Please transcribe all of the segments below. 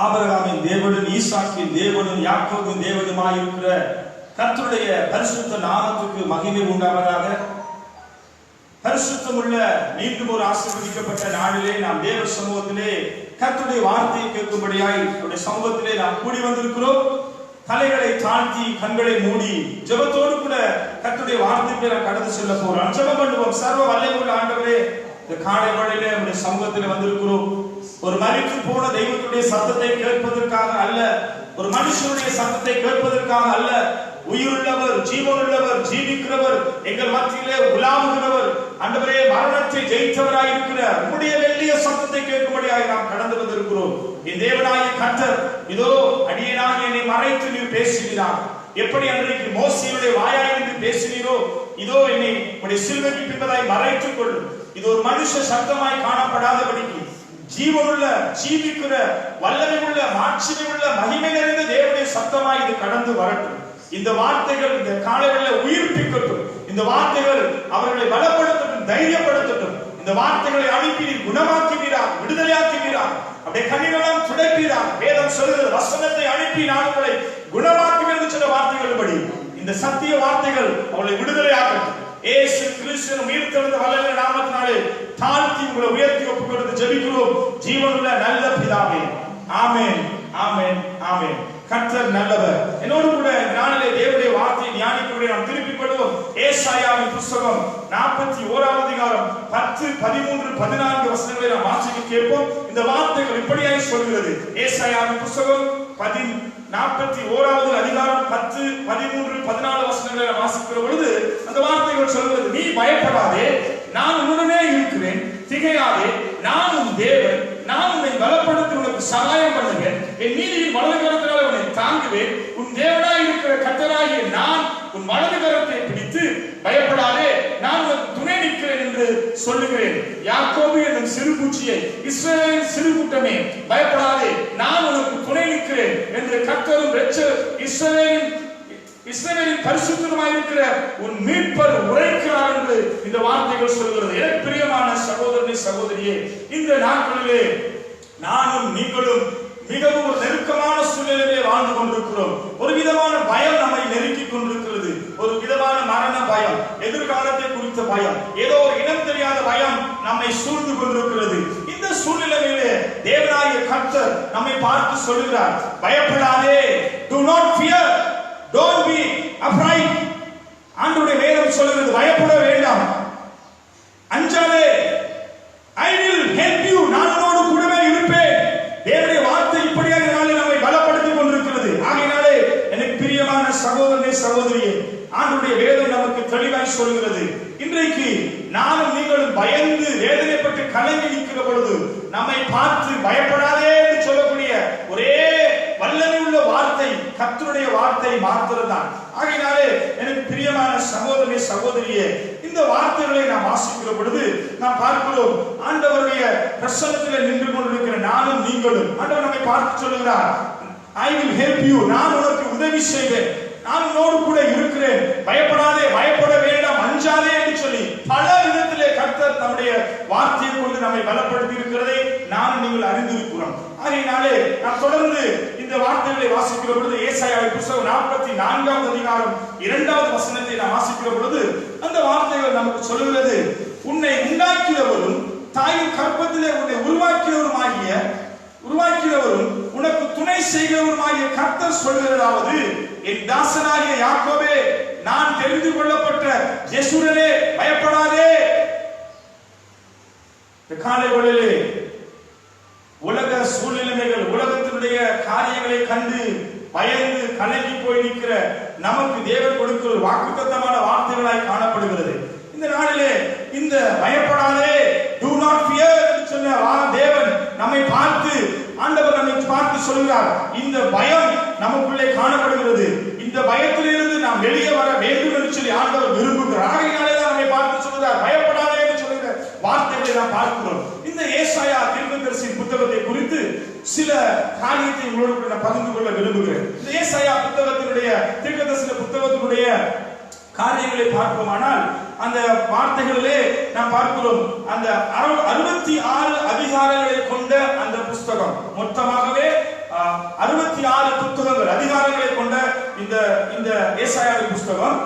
ஆபிரகாமின் தேவனும் ஈசாக்கின் தேவனும் யாக்கோபின் தேவனுமாயிருக்கிற கர்த்தருடைய பரிசுத்த நாமத்துக்கு மகிமை உண்டாவதாக. பரிசுத்தமுள்ள மீண்டும் ஒரு ஆசீர்வதிக்கப்பட்ட நாளிலே நாம் தேவ சமூகத்திலே கர்த்தருடைய வார்த்தையை கேட்கும்படியாய் அவருடைய சமூகத்திலே நாம் கூடி வந்திருக்கிறோம். தலைகளை தாழ்த்தி கண்களை மூடி ஜெபத்தோடு கூட கர்த்தருடைய வார்த்தைக்கு நாம் கடந்து செல்ல போறோம். ஜெபம் பண்ணுவோம். சர்வ வல்லமையுள்ள ஆண்டவரே, இந்த காலை வேளையிலே நம்முடைய சமூகத்திலே வந்திருக்கிறோம். ஒரு மரித்து போன தெய்வத்துடைய சத்தத்தை கேட்பதற்காக அல்ல, ஒரு மனுஷனுடைய சத்தத்தை கேட்பதற்காக அல்ல, உயிருள்ளவர், ஜீவனுள்ளவர், ஜீவிக்கிறவர், எங்கள் மத்தியிலே உலாவுகிறவர், ஆண்டவரே மரணத்தை ஜெயித்தவராய் இருக்கிற உம்முடைய வெள்ளிய சத்தத்தை கேட்கும்படியாக நாம் கடந்து வந்திருக்கிறோம். என் தேவனாகிய கர்த்தர், இதோ அடியேனாக என்னை மறைத்து நீர் பேசுகிறார். எப்படி அன்றைக்கு மோசேயுடைய வாயாயிருந்து பேசினீரோ, இதோ என்னை உம்முடைய சிலுவைக்கு பின்பதாய் மறைத்துக் கொள்ளும். இது ஒரு மனுஷ சத்தமாய் காணப்படாதபடிக்கு ஜீவனுள்ள, ஜீவிக்கிற, வல்லமை உள்ள, மாட்சிமை உள்ள, மகிமை நிறைந்த தேவனுடைய சத்தமாய் இது கடந்து வரட்டும். இந்த வார்த்தைகள் இந்த காலைகளில் உயிர்ப்பிக்கட்டும். இந்த வார்த்தைகள் அவர்களை பலப்படுத்தட்டும், தைரியப்படுத்தட்டும். இந்த வார்த்தைகளை அனுப்பி குணமாக்குகிறார், விடுதலையாக்குகிறார், அப்படியே கண்ணீரெல்லாம் துடைக்கிறார். வேதம் சொல்லுகிறது, வசனத்தை அனுப்பி நான் உங்களை குணமாக்குவேன் என்று சொன்ன வார்த்தைகள் இந்த சத்திய வார்த்தைகள் அவளை விடுதலையாக்கட்டும். இயேசு கிறிஸ்துவின் உயிர்த்தெழுந்த வல்லமை நாமத்தினாலே தாழ்த்தி உங்களை உயர்த்தி ஒப்புக் கொடுத்து ஜெபிக்கிறோம். ஜீவனுள்ள நல்ல பிதாவே, ஆமென், ஆமென், ஆமென். கர்த்தர் நல்லவர். என்னோடு கூட நாளிலே தேவனுடைய வார்த்தையை தியானிக்க நாம் திருப்பிக் கொள்வோம். ஏசாயாவின் புத்தகம் 41 அதிகாரம் 10, 13, 14 வசனங்களை நாம் வாசிக்க கேட்போம். இந்த வார்த்தைகள் இப்படியாய் சொல்கிறது. ஏசாயாவின் புத்தகம் 41 அதிகாரம் 10, 13, 14 வசனங்களை நாம் வாசிக்கிற பொழுது அந்த வார்த்தைகள் சொல்கிறது, நீ பயப்படாதே, நான் உன்னுடனே இருக்கிறேன், திகையாதே, நான் உன் தேவன், நான் உன்னை பலப்படுத்தி உனக்கு சகாயம் பண்ணுவேன், என் நீதியின் வலது கரத்தினாலே உன்னை தாங்குவேன், உன் தேவனாய் இருக்கிற கர்த்தராகிய நான் உன் வலது கரத்தை பிடித்து பயப்படாதே, நான் உனக்கு துணை நிற்கிறேன் என்று சொல்லுகிறேன். யாக்கோபு என்னும் சிறு பூச்சியை, இஸ்ரவேலின் சிறு கூட்டமே, பயப்படாதே, நான் உனக்கு துணை நிற்கிறேன் என்று கர்த்தரும் இஸ்ரவேலின் பரிசுத்தமாய் இருக்கிற உன் மீட்பர் உரைக்கிறார் என்று இந்த வார்த்தைகள் சொல்கிறது. எனக்கு பிரியமான சகோதரனே, சகோதரியே, இந்த நாட்களிலே நானும் நீங்களும் மிகவும் ஒரு நெருக்கமான சூழ்நிலையிலே வாழ்ந்து கொண்டிருக்கிறோம். ஒரு விதமான பயம் நம்மை நெருக்கி கொண்டிருக்கிறது. ஒரு விதமான மரண பயம், எதிர்காலத்தை குறித்த பயம், ஏதோ ஒரு இனம் தெரியாத பயம் நம்மை சூழ்ந்து கொண்டிருக்கிறது. இந்த சூழ்நிலையிலே தேவனாகிய கர்த்தர் நம்மை பார்த்து சொல்கிறார், பயப்படாதே, do not fear, don't be afraid. ஆண்டவருடைய வேதம் சொல்கிறது, பயப்பட வேண்டாம், அஞ்சாதே, I will help you, நான் உன்னோடு கூடவே இருப்பேன். தேவனுடைய வார்த்தை இப்படியாக நாளில் நம்மை பலப்படுத்திக் கொண்டிருக்கிறது. ஆகையினாலே எனக்கு பிரியமான சகோதரனே, சகோதரியே, ஆண்டவருடைய வேதம் நமக்கு தெளிவாய் சொல்கிறது. இன்றைக்கு நானும் நீங்களும் பயந்து வேதனைப்பட்டு கலங்கி நிற்கிற பொழுது நம்மை பார்த்து பயப்படாதே என்று சொல்லக்கூடிய ஒரே வல்லமை உள்ள வார்த்தை கர்த்தருடைய வார்த்தை மாத்திரம்தான். ஆகையினாலே எனக்கு பிரியமான சகோதரனே, சகோதரியே, இந்த வார்த்தைகளை நாம் வாசிக்கிற பொழுது நாம் பார்க்கிறோம், ஆண்டவருடைய பிரசன்னத்திலே நின்று கொண்டிருக்கிற நானும் நீங்களும் ஆண்டவர் நம்மை பார்த்து சொல்லுகிறார், I will help you, நான் உனக்கு உதவி செய்வேன், நான் உன்னோடு கூட இருக்கிறேன், பயப்படாதே, பயப்பட வேண்டாம், அஞ்சாதே என்று சொல்லி பல விதத்திலே கர்த்தர் நம்முடைய வார்த்தையை கொண்டு நம்மை பலப்படுத்தி இருக்கிறதை நான் நீங்கள் அறிந்திருக்கிறோம். ஆகையினாலே நாம் தொடர்ந்து இந்த வார்த்தைகளை வாசிக்கிற பொழுது ஏசாயாவின் புத்தகம் 44 அதிகாரம் 2வது வசனத்தை நாம் வாசிக்கிற பொழுது அந்த வார்த்தைகள் நமக்கு சொல்லுகிறது, உன்னை உண்டாக்கியவரும் தாயின் கர்ப்பத்திலே உன்னை உருவாக்கியவரும் உனக்கு துணை செய்கிறவருமாகிய கர்த்தர் சொல்கிறதாவது, என் தாசனாகிய யாக்கோபே, நான் தெரிந்து கொள்ளப்பட்ட யெசுரனே, பயப்படாதே. இந்த காலை வேளையிலே உலக சூழ்நிலைகள், உலகத்தினுடைய காரியங்களை கண்டு பயந்து கலங்கி போய் நிற்கிற நமக்கு தேவன் கொடுக்கிற ஒரு வாக்குத்தத்தமான வார்த்தைகளாய் காணப்படுகிறது. இந்த நாளிலே இந்த பயப்படாதே, do not fear என்று சொன்ன தேவன் நம்மை பார்த்து, ஆண்டவர் நம்மை பார்த்து சொல்கிறார், இந்த பயம் நமக்குள்ளே காணப்படுகிறது, இந்த பயத்திலிருந்து நாம் வெளியே வர வேண்டும் என்று சொல்லி ஆண்டவர் விரும்புகிறார். ஆகையினாலே தான் நம்மை பார்த்து சொல்கிறார், பயப்படாதே என்று சொல்கிற வார்த்தைகளை நாம் பார்க்கிறோம். இந்த ஏசாயா தீர்க்கதரிசியின் புத்தகத்தை குறித்து சில காரியத்தை உங்களோடு நான் பகிர்ந்து கொள்ள விரும்புகிறேன். இந்த ஏசாயா புத்தகத்தினுடைய தீர்க்கதரிசி புத்தகத்தினுடைய காரியங்களை பார்ப்போமானால் அந்த வார்த்தைகளிலே நாம் பார்க்கிறோம், அந்த 66 அதிகாரங்களை கொண்ட அந்த புத்தகம் மொத்தமாகவே 66 புத்தகங்கள் அதிகாரங்களை கொண்ட இந்த ஏசாயாவின் புஸ்தகம்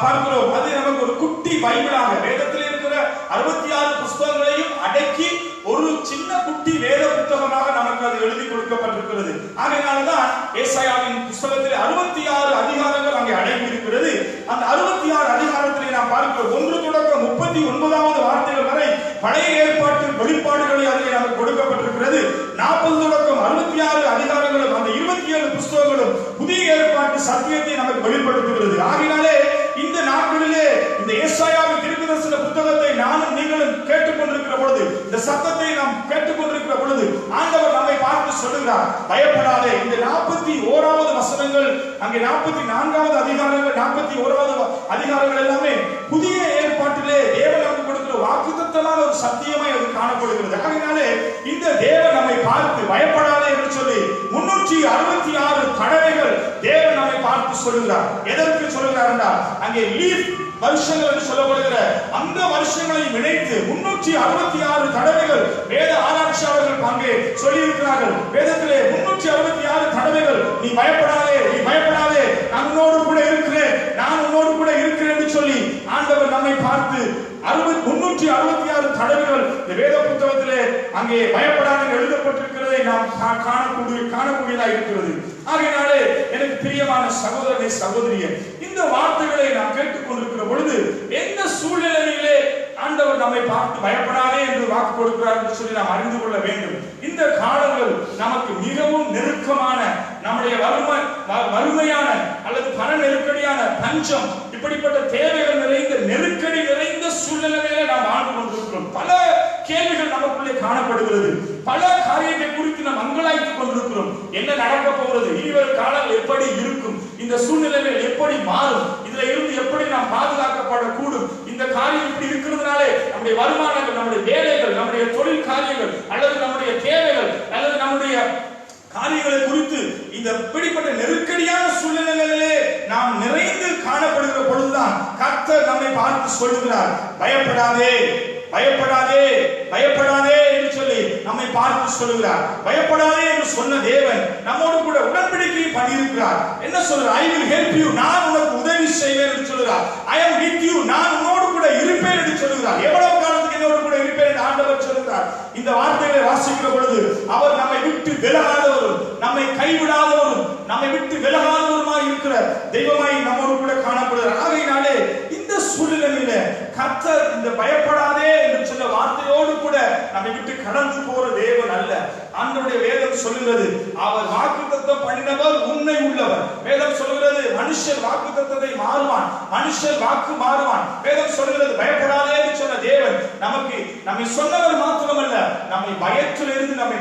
பார்க்கிறோம். அது நமக்கு ஒரு குட்டி பைபிளாக வேதத்தில் இருக்கிற 66 புஸ்தகங்களையும் அடக்கி ஒரு சின்ன குட்டி வேத புத்தகமாக நமக்கு அது எழுதி கொடுக்கப்பட்டிருக்கிறது. ஆகையினால்தான் ஏசாயாவின் புஸ்தகத்தில் 66 அதிகாரங்கள் அங்கே அடங்கி இருக்கிறது. அந்த 66 அதிகாரத்திலே நாம் பார்க்கிறோம் 1 தொடக்கம் 39வது வார்த்தைகள் வரை பழைய ஏற்பாட்டு வெளிப்பாடுகளை அதிலே நமக்கு கொடுக்கப்பட்டிருக்கிறது. 40 தொடக்கம் 66 அதிகாரங்களும் அந்த 27 புஸ்தகங்களும் புதிய ஏற்பாட்டு சத்தியத்தை நமக்கு வெளிப்படுத்துகிறது. ஆகையினாலே இந்த நாட்களிலே இந்த ஏசாயாவின் தீர்க்கதரிசன புத்தகத்தை நானும் நீங்களும் கேட்டுக்கொண்டிருக்கிற பொழுது, இந்த சத்தத்தை நாம் கேட்டுக்கொண்டிருக்கிற பொழுது ஆண்டவர் நம்மை பார்த்து சொல்லுகிறார், பயப்படாதே. இந்த 41வது வசனங்கள், அங்கே 44வது அதிகாரங்கள், 41வது அதிகாரங்கள் எல்லாமே புதிய ஏற்பாட்டிலே தேவன் நமக்கு கொடுக்கிற வாக்குத்தத்தமான ஒரு சத்தியமாய் அது காணப்படுகிறது. ஆகையினாலே இந்த தேவன் நம்மை பார்த்து பயப்படாதே என்று சொல்லி 366 தடவைகள் தேவன் நம்மை பார்த்து சொல்லுகிறார். எதற்கு சொல்லுகிறார் என்றால், அங்கே லீஃப் வருஷங்கள் என்று சொல்லப்படுகிற அந்த வருஷங்களை இணைத்து 366 தடவைகள் வேத ஆராய்ச்சியாளர்கள் அங்கே சொல்லி இருக்கிறார்கள். வேதத்திலே 366 தடவைகள் நீ பயப்படாதே, நீ பயப்படாதே, நான் உன்னோடு கூட இருக்கிறேன், நான் உன்னோடு கூட இருக்கிறேன் என்று சொல்லி ஆண்டவர் நம்மை பார்த்து 366 தடவைகள் இந்த வேத புத்தகத்திலே அங்கே பயப்படாத எழுதப்பட்டிருக்கிறதை நாம் காணக்கூடியதாக இருக்கிறது. ஆகையினாலே எனக்கு பிரியமான சகோதரனே, சகோதரியே, இந்த வார்த்தைகளை நாம் கேட்டுக்கொண்டிருக்கிற பொழுது எந்த சூழ்நிலையிலே ஆண்டவர் நம்மை பார்த்து பயப்படாதே என்று வாக்கு கொடுக்கிறார் என்று சொல்லி நாம் அறிந்து கொள்ள வேண்டும். இந்த காலங்கள் நமக்கு மிகவும் நெருக்கமான, நம்முடைய வறுமையான அல்லது பண நெருக்கடியான, பஞ்சம், இப்படிப்பட்ட தேவைகள் நிறைந்த, நெருக்கடி நிறைந்த சூழ்நிலையிலே நாம் ஆண்டு கொண்டிருக்கிறோம். பல கேள்விகள் நமக்குள்ளே காணப்படுகிறது. பல காரியத்தை குறித்து நாம் அங்கலாய்த்துக் கொண்டிருக்கிறோம். என்ன நடக்க போகிறது, இனிவரும் காலங்கள் எப்படி இருக்கும், இந்த சூழ்நிலைகள் எப்படி மாறும், இதுல இருந்து எப்படி நாம் பாதுகாக்கப்படக்கூடும், இந்த காரியம் இப்படி இருக்கிறதுனாலே நம்முடைய வருமானங்கள், நம்முடைய வேலைகள், நம்முடைய தொழில் காரியங்கள் அல்லது நம்முடைய தேவைகள் அல்லது நம்முடைய காரியங்களை குறித்து இந்த இப்படிப்பட்ட நெருக்கடியான சூழ்நிலைகளிலே நாம் நிறைந்து காணப்படுகிற பொழுதுதான் கர்த்தர் நம்மை பார்த்து சொல்லுகிறார், பயப்படாதே, பயப்படாதே, பயப்படாதே என்று சொல்லி நம்மை பார்த்து சொல்லுகிறார். பயப்படாதே என்று சொன்ன தேவன் நம்மோடு கூட உடன்படிக்கை பண்ணியிருக்கிறார். என்ன சொல்றார்? I will help you, நான் உனக்கு உதவி செய்வேன் என்று சொல்கிறார். I am with you, நான் உன்னோடு கூட இருப்பேன் என்று சொல்கிறார். எவ்வளவு காலத்துக்கு என்னோடு கூட இருப்பேன் என்று ஆண்டவர் சொல்கிறார். இந்த வார்த்தைகளை வாசிக்கிற பொழுது அவர் நம்மை விட்டு விலகாதவரும், நம்மை கைவிடாதவரும், நம்மை விட்டு விலகாதவருமாய் இருக்கிற தெய்வமாய் நம்மோடு கூட காணப்படுகிறார். ஆகையினாலே இந்த சூழ்நிலையில கர்த்தர் இந்த பயப்படாதே என்று சொன்ன வார்த்தையோடு கூட நம்மை விட்டு கடந்து போற தேவன் அல்ல. ஆண்டவருடைய வேதம் சொல்லுகிறது, அவர் வாக்குத்தத்தம் பண்ணினவர் உண்மை உள்ளவர். வேதம் சொல்லுகிறது, மனுஷன் வாக்குத்தத்தத்தை மாறுவான், மனுஷன் வாக்கு மாறுவான். வேதம் சொல்லுகிறது, பயப்படாதே என்று சொன்ன தேவன் நம்மை சொன்னவர் மாத்திரமல்ல, நம்மை பயத்திலிருந்து நம்மை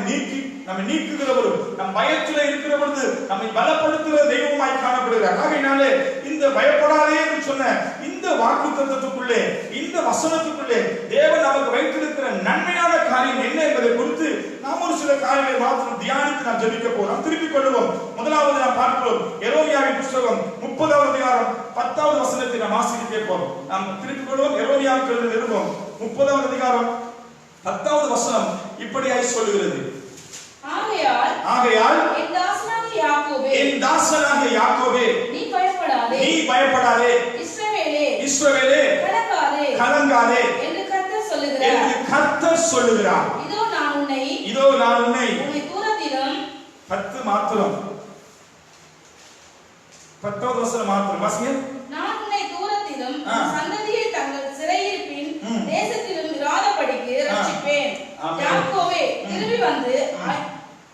நீக்குகிறவரும், நம் பயத்தில் இருக்கிற பொழுது நம்மை பலப்படுத்துகிற தெய்வமாய் காணப்படுகிறார். ஆகையினாலே இந்த பயப்படாதே என்று சொன்ன இந்த வாக்குத்தத்தத்துக்குள்ளே, இந்த வசனத்துக்குள்ளே தேவன் நமக்கு வைத்திருக்கிற நன்மையான காரியம் என்ன என்பதை குறித்து நாம் ஒரு சில காரியங்களை மாத்திரம் தியானித்து நாம் ஜெபிக்க போறோம். திருப்பிக் கொள்வோம். முதலாவது நாம் பார்க்கிறோம் எரேமியாவின் புத்தகம் 30வது அதிகாரம் 10வது வசனத்தை நாம் வாசிக்க கேட்போம். நாம் திருப்பிக் கொள்வோம். எரேமியாவுக்கு எழுதின நிருபம் 30வது அதிகாரம் 10வது வசனம் இப்படியாய் சொல்லுகிறது, ஆகையால் என் தாசனாகிய யாக்கோபே நீ பயப்படாதே, இஸ்ரவேலே கலங்காதே என்று கர்த்தர் சொல்லுகிறார். இதோ நான் உன்னை 10 மாத்திரம் 10வது வசனம் மாத்திரம் வாசிங்க. நான் உன்னை தூரத்திலும் சந்ததியை தங்கள் சிறையிருப்பின் தேசத்திலும் இராதபடிக்கு ரட்சிப்பேன். யாக்கோபே திரும்பி வந்து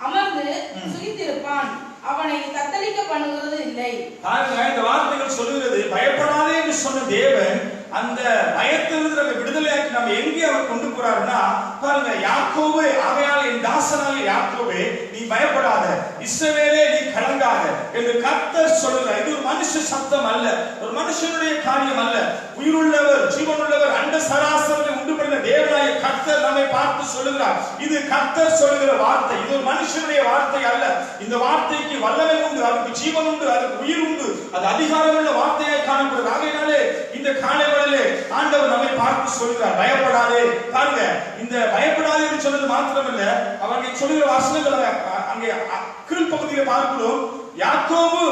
அமர்ந்து சுகித்திருப்பான், அவனை தத்தளிக்க பண்ணுகிறது இல்லை. பாருங்க, இந்த வார்த்தைகள் சொல்லுகிறது, பயப்படாதே என்று சொன்ன தேவன் அந்த பயத்திலிருந்து நம்ம விடுதலையாக்கி நம்ம எங்கே அவர் கொண்டு போறாருன்னா, பாருங்க, யாக்கோபே, ஆகையால் என் தாசனாகிய யாக்கோபே நீ பயப்படாத, இஸ்ரவேலே நீ கலங்காத என்று கர்த்தர் சொல்லுகிறார். இது ஒரு மனுஷ சத்தம் அல்ல, ஒரு மனுஷனுடைய காரியம் அல்ல. உயிருள்ளவர், ஜீவனுள்ளவர், அண்ட சராசரத்தை உண்டு பண்ணின தேவனாகிய கர்த்தர் நம்மை பார்த்து சொல்லுகிறார். இது கர்த்தர் சொல்லுகிற வார்த்தை, இது ஒரு மனுஷனுடைய வார்த்தை அல்ல. இந்த வார்த்தைக்கு வல்லமை உண்டு, அதுக்கு ஜீவன் உண்டு, அதுக்கு உயிர் உண்டு, அது அதிகாரமுள்ள வார்த்தையாய் காணப்படுகிறது. ஆகையினாலே இந்த காலைவேளையிலே ஆண்டவர் நம்மை பார்த்து சொல்கிறார், பயப்படாதே. பாருங்க, இந்த பயப்படாதே என்று சொன்னது மாத்திரமல்ல, அவர்கள் சொல்லுகிற வசனங்களை அங்கே அங்கே கீழ்ப்பகுதியில் பார்க்கிறோம், யாக்கோபு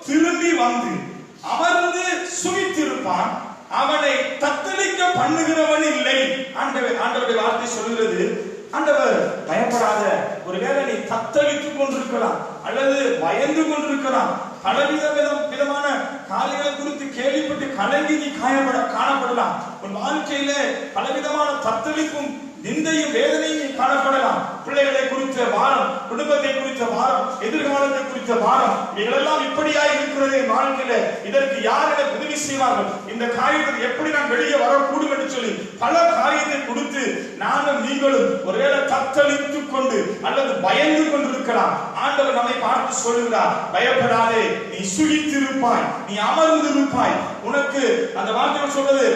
திரும்பி வந்து அமர்ந்து சுகித்திருப்பான், அவனை தத்தளிக்க பண்ணுகிறவன் இல்லை. ஆண்டவருடைய வார்த்தை சொல்கிறது, ஆண்டவர் பயப்படாத, ஒருவேளை நீ தத்தளித்துக் கொண்டிருக்கலாம் அல்லது பயந்து கொண்டிருக்கலாம், விதமான காரியங்களை குறித்து கேள்விப்பட்டு கலங்கி நீ காணப்படலாம், உன் வாழ்க்கையில பலவிதமான தத்தளிப்பும் நிந்தையும் வேதனையும் காணப்படலாம். பிள்ளைகளை குறித்த பாரம், குடும்பத்தை குறித்த பாரம், எதிர்காலத்தை குறித்த பாரம், இவைகளெல்லாம் இப்படியாய் இருக்கிறது என் வாழ்க்கையில. இதற்கு யார் எனக்கு உதவி செய்வார்கள், இந்த காரியத்தில் எப்படி நான் வெளியே வரக்கூடும் என்று சொல்லி பல காரியத்தை கொடுத்து நானும் நீங்களும் ஒருவேளை தத்தளித்துக் கொண்டு அல்லது பயந்து கொண்டிருக்கலாம். ஆண்டவர் நம்மை பார்த்து சொல்லுகிறார், பயப்படாதே, நீ சுகித்திருப்பாய், நீ அமர்ந்திருப்பாய். உனக்கு அந்த வார்த்தை சொல்றது,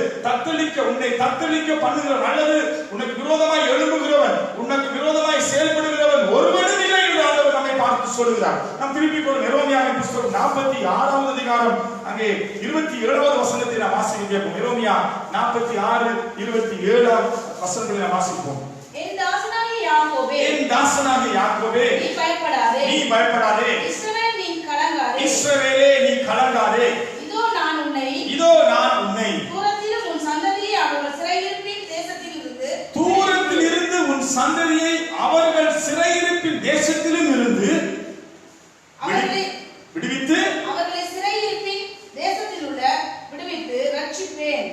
உன்னை தத்தளிக்க பண்ணுகிறவன் அல்லது உனக்கு விரோதமாய் எழும்புகிறவன், உனக்கு விரோதமாய் செயல்படுகிறவன் ஒருவனும் இல்லை என்று ஆண்டவர் நம்மை பார்த்து சொல்லுகிறார். நாம் திருப்பிக் கொள்ளும் எரேமியாவின் புத்தகம் 46வது அதிகாரம் அங்கே 27வது வசனத்தை நாம் வாசிக்க கேட்போம். எரேமியா 46:27 வசனங்களை நாம் வாசிப்போம். என் தாசனாகிய யாக்கோபே, என் தாசனாகிய யாக்கோபே, நீ பயப்படாதே, நீ பயப்படாதே, இஸ்ரவேலே நீ கலங்காதே, இஸ்ரவேலே நீ கலங்காதே, இதோ நான் உன்னை தூரத்திலும் உன் சந்ததியை அவர்கள் சிறையிருப்பின் தேசத்தில் இருந்து தூரத்திலிருந்து உன் சந்ததியை அவர்கள் சிறையிருப்பின் தேசத்திலும் இருந்து விடுவித்து அவர்களை சிறையிருப்பின் தேசத்தில் உள்ள விடுவித்து ரட்சிப்பேன்.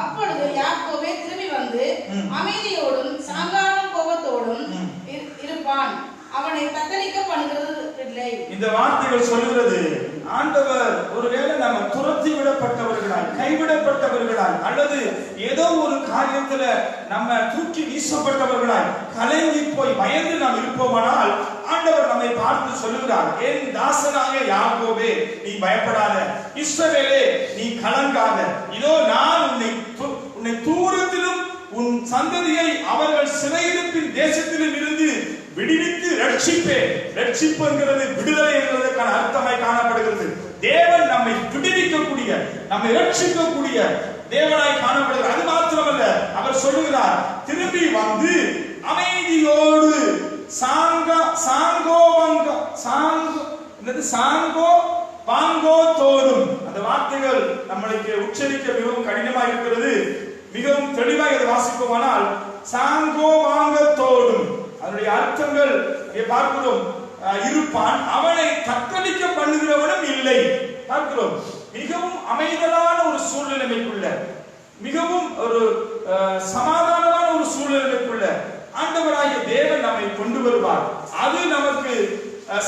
அப்பொழுது யாக்கோபே திரும்பி வந்து அமைதியோடும் சாங்கான கோபத்தோடும் இருப்பான், அவனை தத்தளிக்க பண்ணுகிறது இல்லை. இந்த வார்த்தைகள் சொல்லுகிறது, ஆண்டவர் ஒருவேளை நம்ம துரத்தி விடப்பட்டவர்களாய், கைவிடப்பட்டவர்களாய் அல்லது ஏதோ ஒரு காரியத்துல நம்ம தூக்கி வீசப்பட்டவர்களாய் கலங்கி போய் பயந்து நாம் இருப்போமானால் ஆண்டவர் நம்மை பார்த்து சொல்லுகிறார், என் தாசனாக யாக்கோபே நீ பயப்படாத, இஸ்ரவேலே நீ கலங்காத, இதோ நான் உன்னை தூரத்திலும் உன் சந்ததியை அவர்கள் சிறையிருப்பின் தேசத்திலும் இருந்து விடுவித்து ரட்சிப்பேன். ரட்சிப்பு என்கிறது விடுதலை என்பதற்கான அர்த்தமாய் காணப்படுகிறது. தேவன் நம்மை விடுவிக்கக்கூடிய, நம்மை ரட்சிக்கக்கூடிய தேவனாய் காணப்படுகிறார். அது மாத்திரமல்ல, அவர் சொல்லுகிறார், திரும்பி வந்து அமைதியோடு சாங்கோ பாங்கோ தோடும். அந்த வார்த்தைகள் நம்மளுக்கு உச்சரிக்க மிகவும் கடினமாக இருக்கிறது. மிகவும் தெளிவாக இதை வாசிப்போமானால் சாங்கோ வாங்கத்தோடும் அதனுடைய அர்த்தங்கள் பார்க்கிறோம். இருப்பான், அவனை தத்தளிக்க பண்ணுகிறவனும் இல்லை. பார்க்கிறோம், மிகவும் அமைதலான ஒரு சூழ்நிலைக்குள்ள, மிகவும் ஒரு சமாதானமான ஒரு சூழ்நிலைக்குள்ள ஆண்டவராகிய தேவன் நம்மை கொண்டு வருவார். அது நமக்கு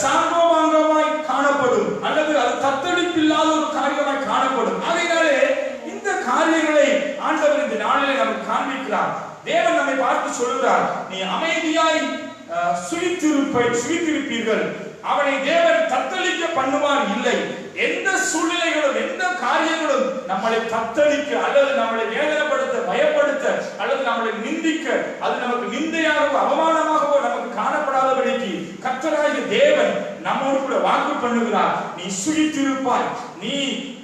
சாங்கோமாங்கமாய் காணப்படும் அல்லது அது தத்தளிப்பில்லாத ஒரு காரியமாய் காணப்படும். அதனாலே இந்த காரியங்களை ஆண்டவர் இந்த நாளிலே நமக்கு காண்பிக்கிறார். தேவன் நம்மை பார்த்து சொல்கிறார், நீ அமைதியாய் சுகித்திருப்பீர்கள், அவனை தேவன் தத்தளிக்க பண்ணுவார் இல்லை. எந்த சூழ்நிலைகளும் எந்த காரியங்களும் நம்மளை தத்தளிக்க அல்லது நம்மளை வேதனைப்படுத்த, பயப்படுத்த அல்லது நம்மளை நிந்திக்க, அது நமக்கு நிந்தையாகவோ அவமானமாகவோ நமக்கு காணப்படாதபடிக்கு கர்த்தராகிய தேவன் நம்மோடு கூட வாக்கு பண்ணுகிறார், நீ சுகித்திருப்பாய்,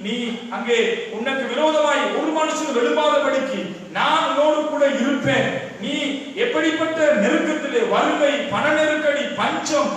நீ அங்கே உனக்கு விரோதமாய் ஒரு மனுஷன் எழும்பாதபடிக்கு நான் உன்னோடு கூட இருப்பேன். நீ எப்படிப்பட்ட நெருக்கத்திலே, வறுமை, பண நெருக்கடி, பஞ்சம்,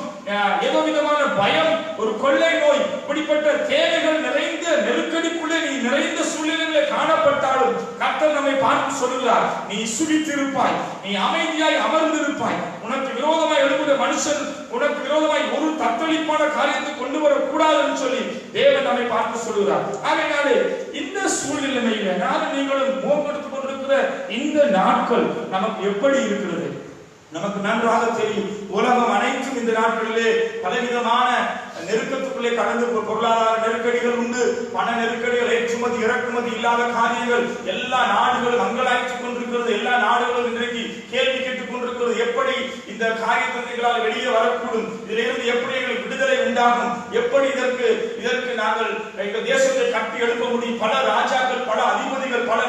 ஏதோ விதமான பயம், ஒரு கொள்ளை நோய், இப்படிப்பட்ட தேவைகள் நிறைந்த நெருக்கடிக்குள்ளே நீ நிறைந்த சூழ்நிலையிலே காணப்பட்டாலும் கர்த்தர் நம்மை பார்த்து சொல்கிறார், நீ சுகித்திருப்பாய், நீ அமைதியாய் அமர்ந்திருப்பாய். உனக்கு விரோதமாய் எழுப்புகிற மனுஷன் உனக்கு விரோதமாய் ஒரு தத்தளிப்பான காரியத்தை கொண்டு வரக்கூடாது என்று சொல்லி தேவன் நம்மை பார்த்து சொல்கிறார். ஆகையாலே இந்த சூழ்நிலையில நானும் நீங்களும் மோகெடுத்துக் கொண்டிருக்கிற இந்த நாட்கள் நமக்கு எப்படி இருக்கிறது நமக்கு நன்றாக தெரியும். உலகம் அனைத்தும் இந்த நாட்களிலே பலவிதமான நெருக்கத்துக்குள்ளே கடந்து பொருளாதார நெருக்கடிகள் உண்டு, பண நெருக்கடிகள், ஏற்றுமதி இறக்குமதி இல்லாத காரியங்கள், எல்லா நாடுகளும் அங்கலாய்த்துக் கொண்டிருக்கிறது. எல்லா நாடுகளும் இன்றைக்கு கேள்வி கேட்டுக் கொண்டிருக்கிறது, எப்படி இந்த காரியங்களால் வெளியே வரக்கூடும், இதிலிருந்து எப்படி எங்களுக்கு விடுதலை உண்டாகும், எப்படி இதற்கு நாங்கள் எங்கள் தேசத்தை கட்டி எழுப்ப முடியும். பல ராஜாக்கள், பல அதிபதிகள், பல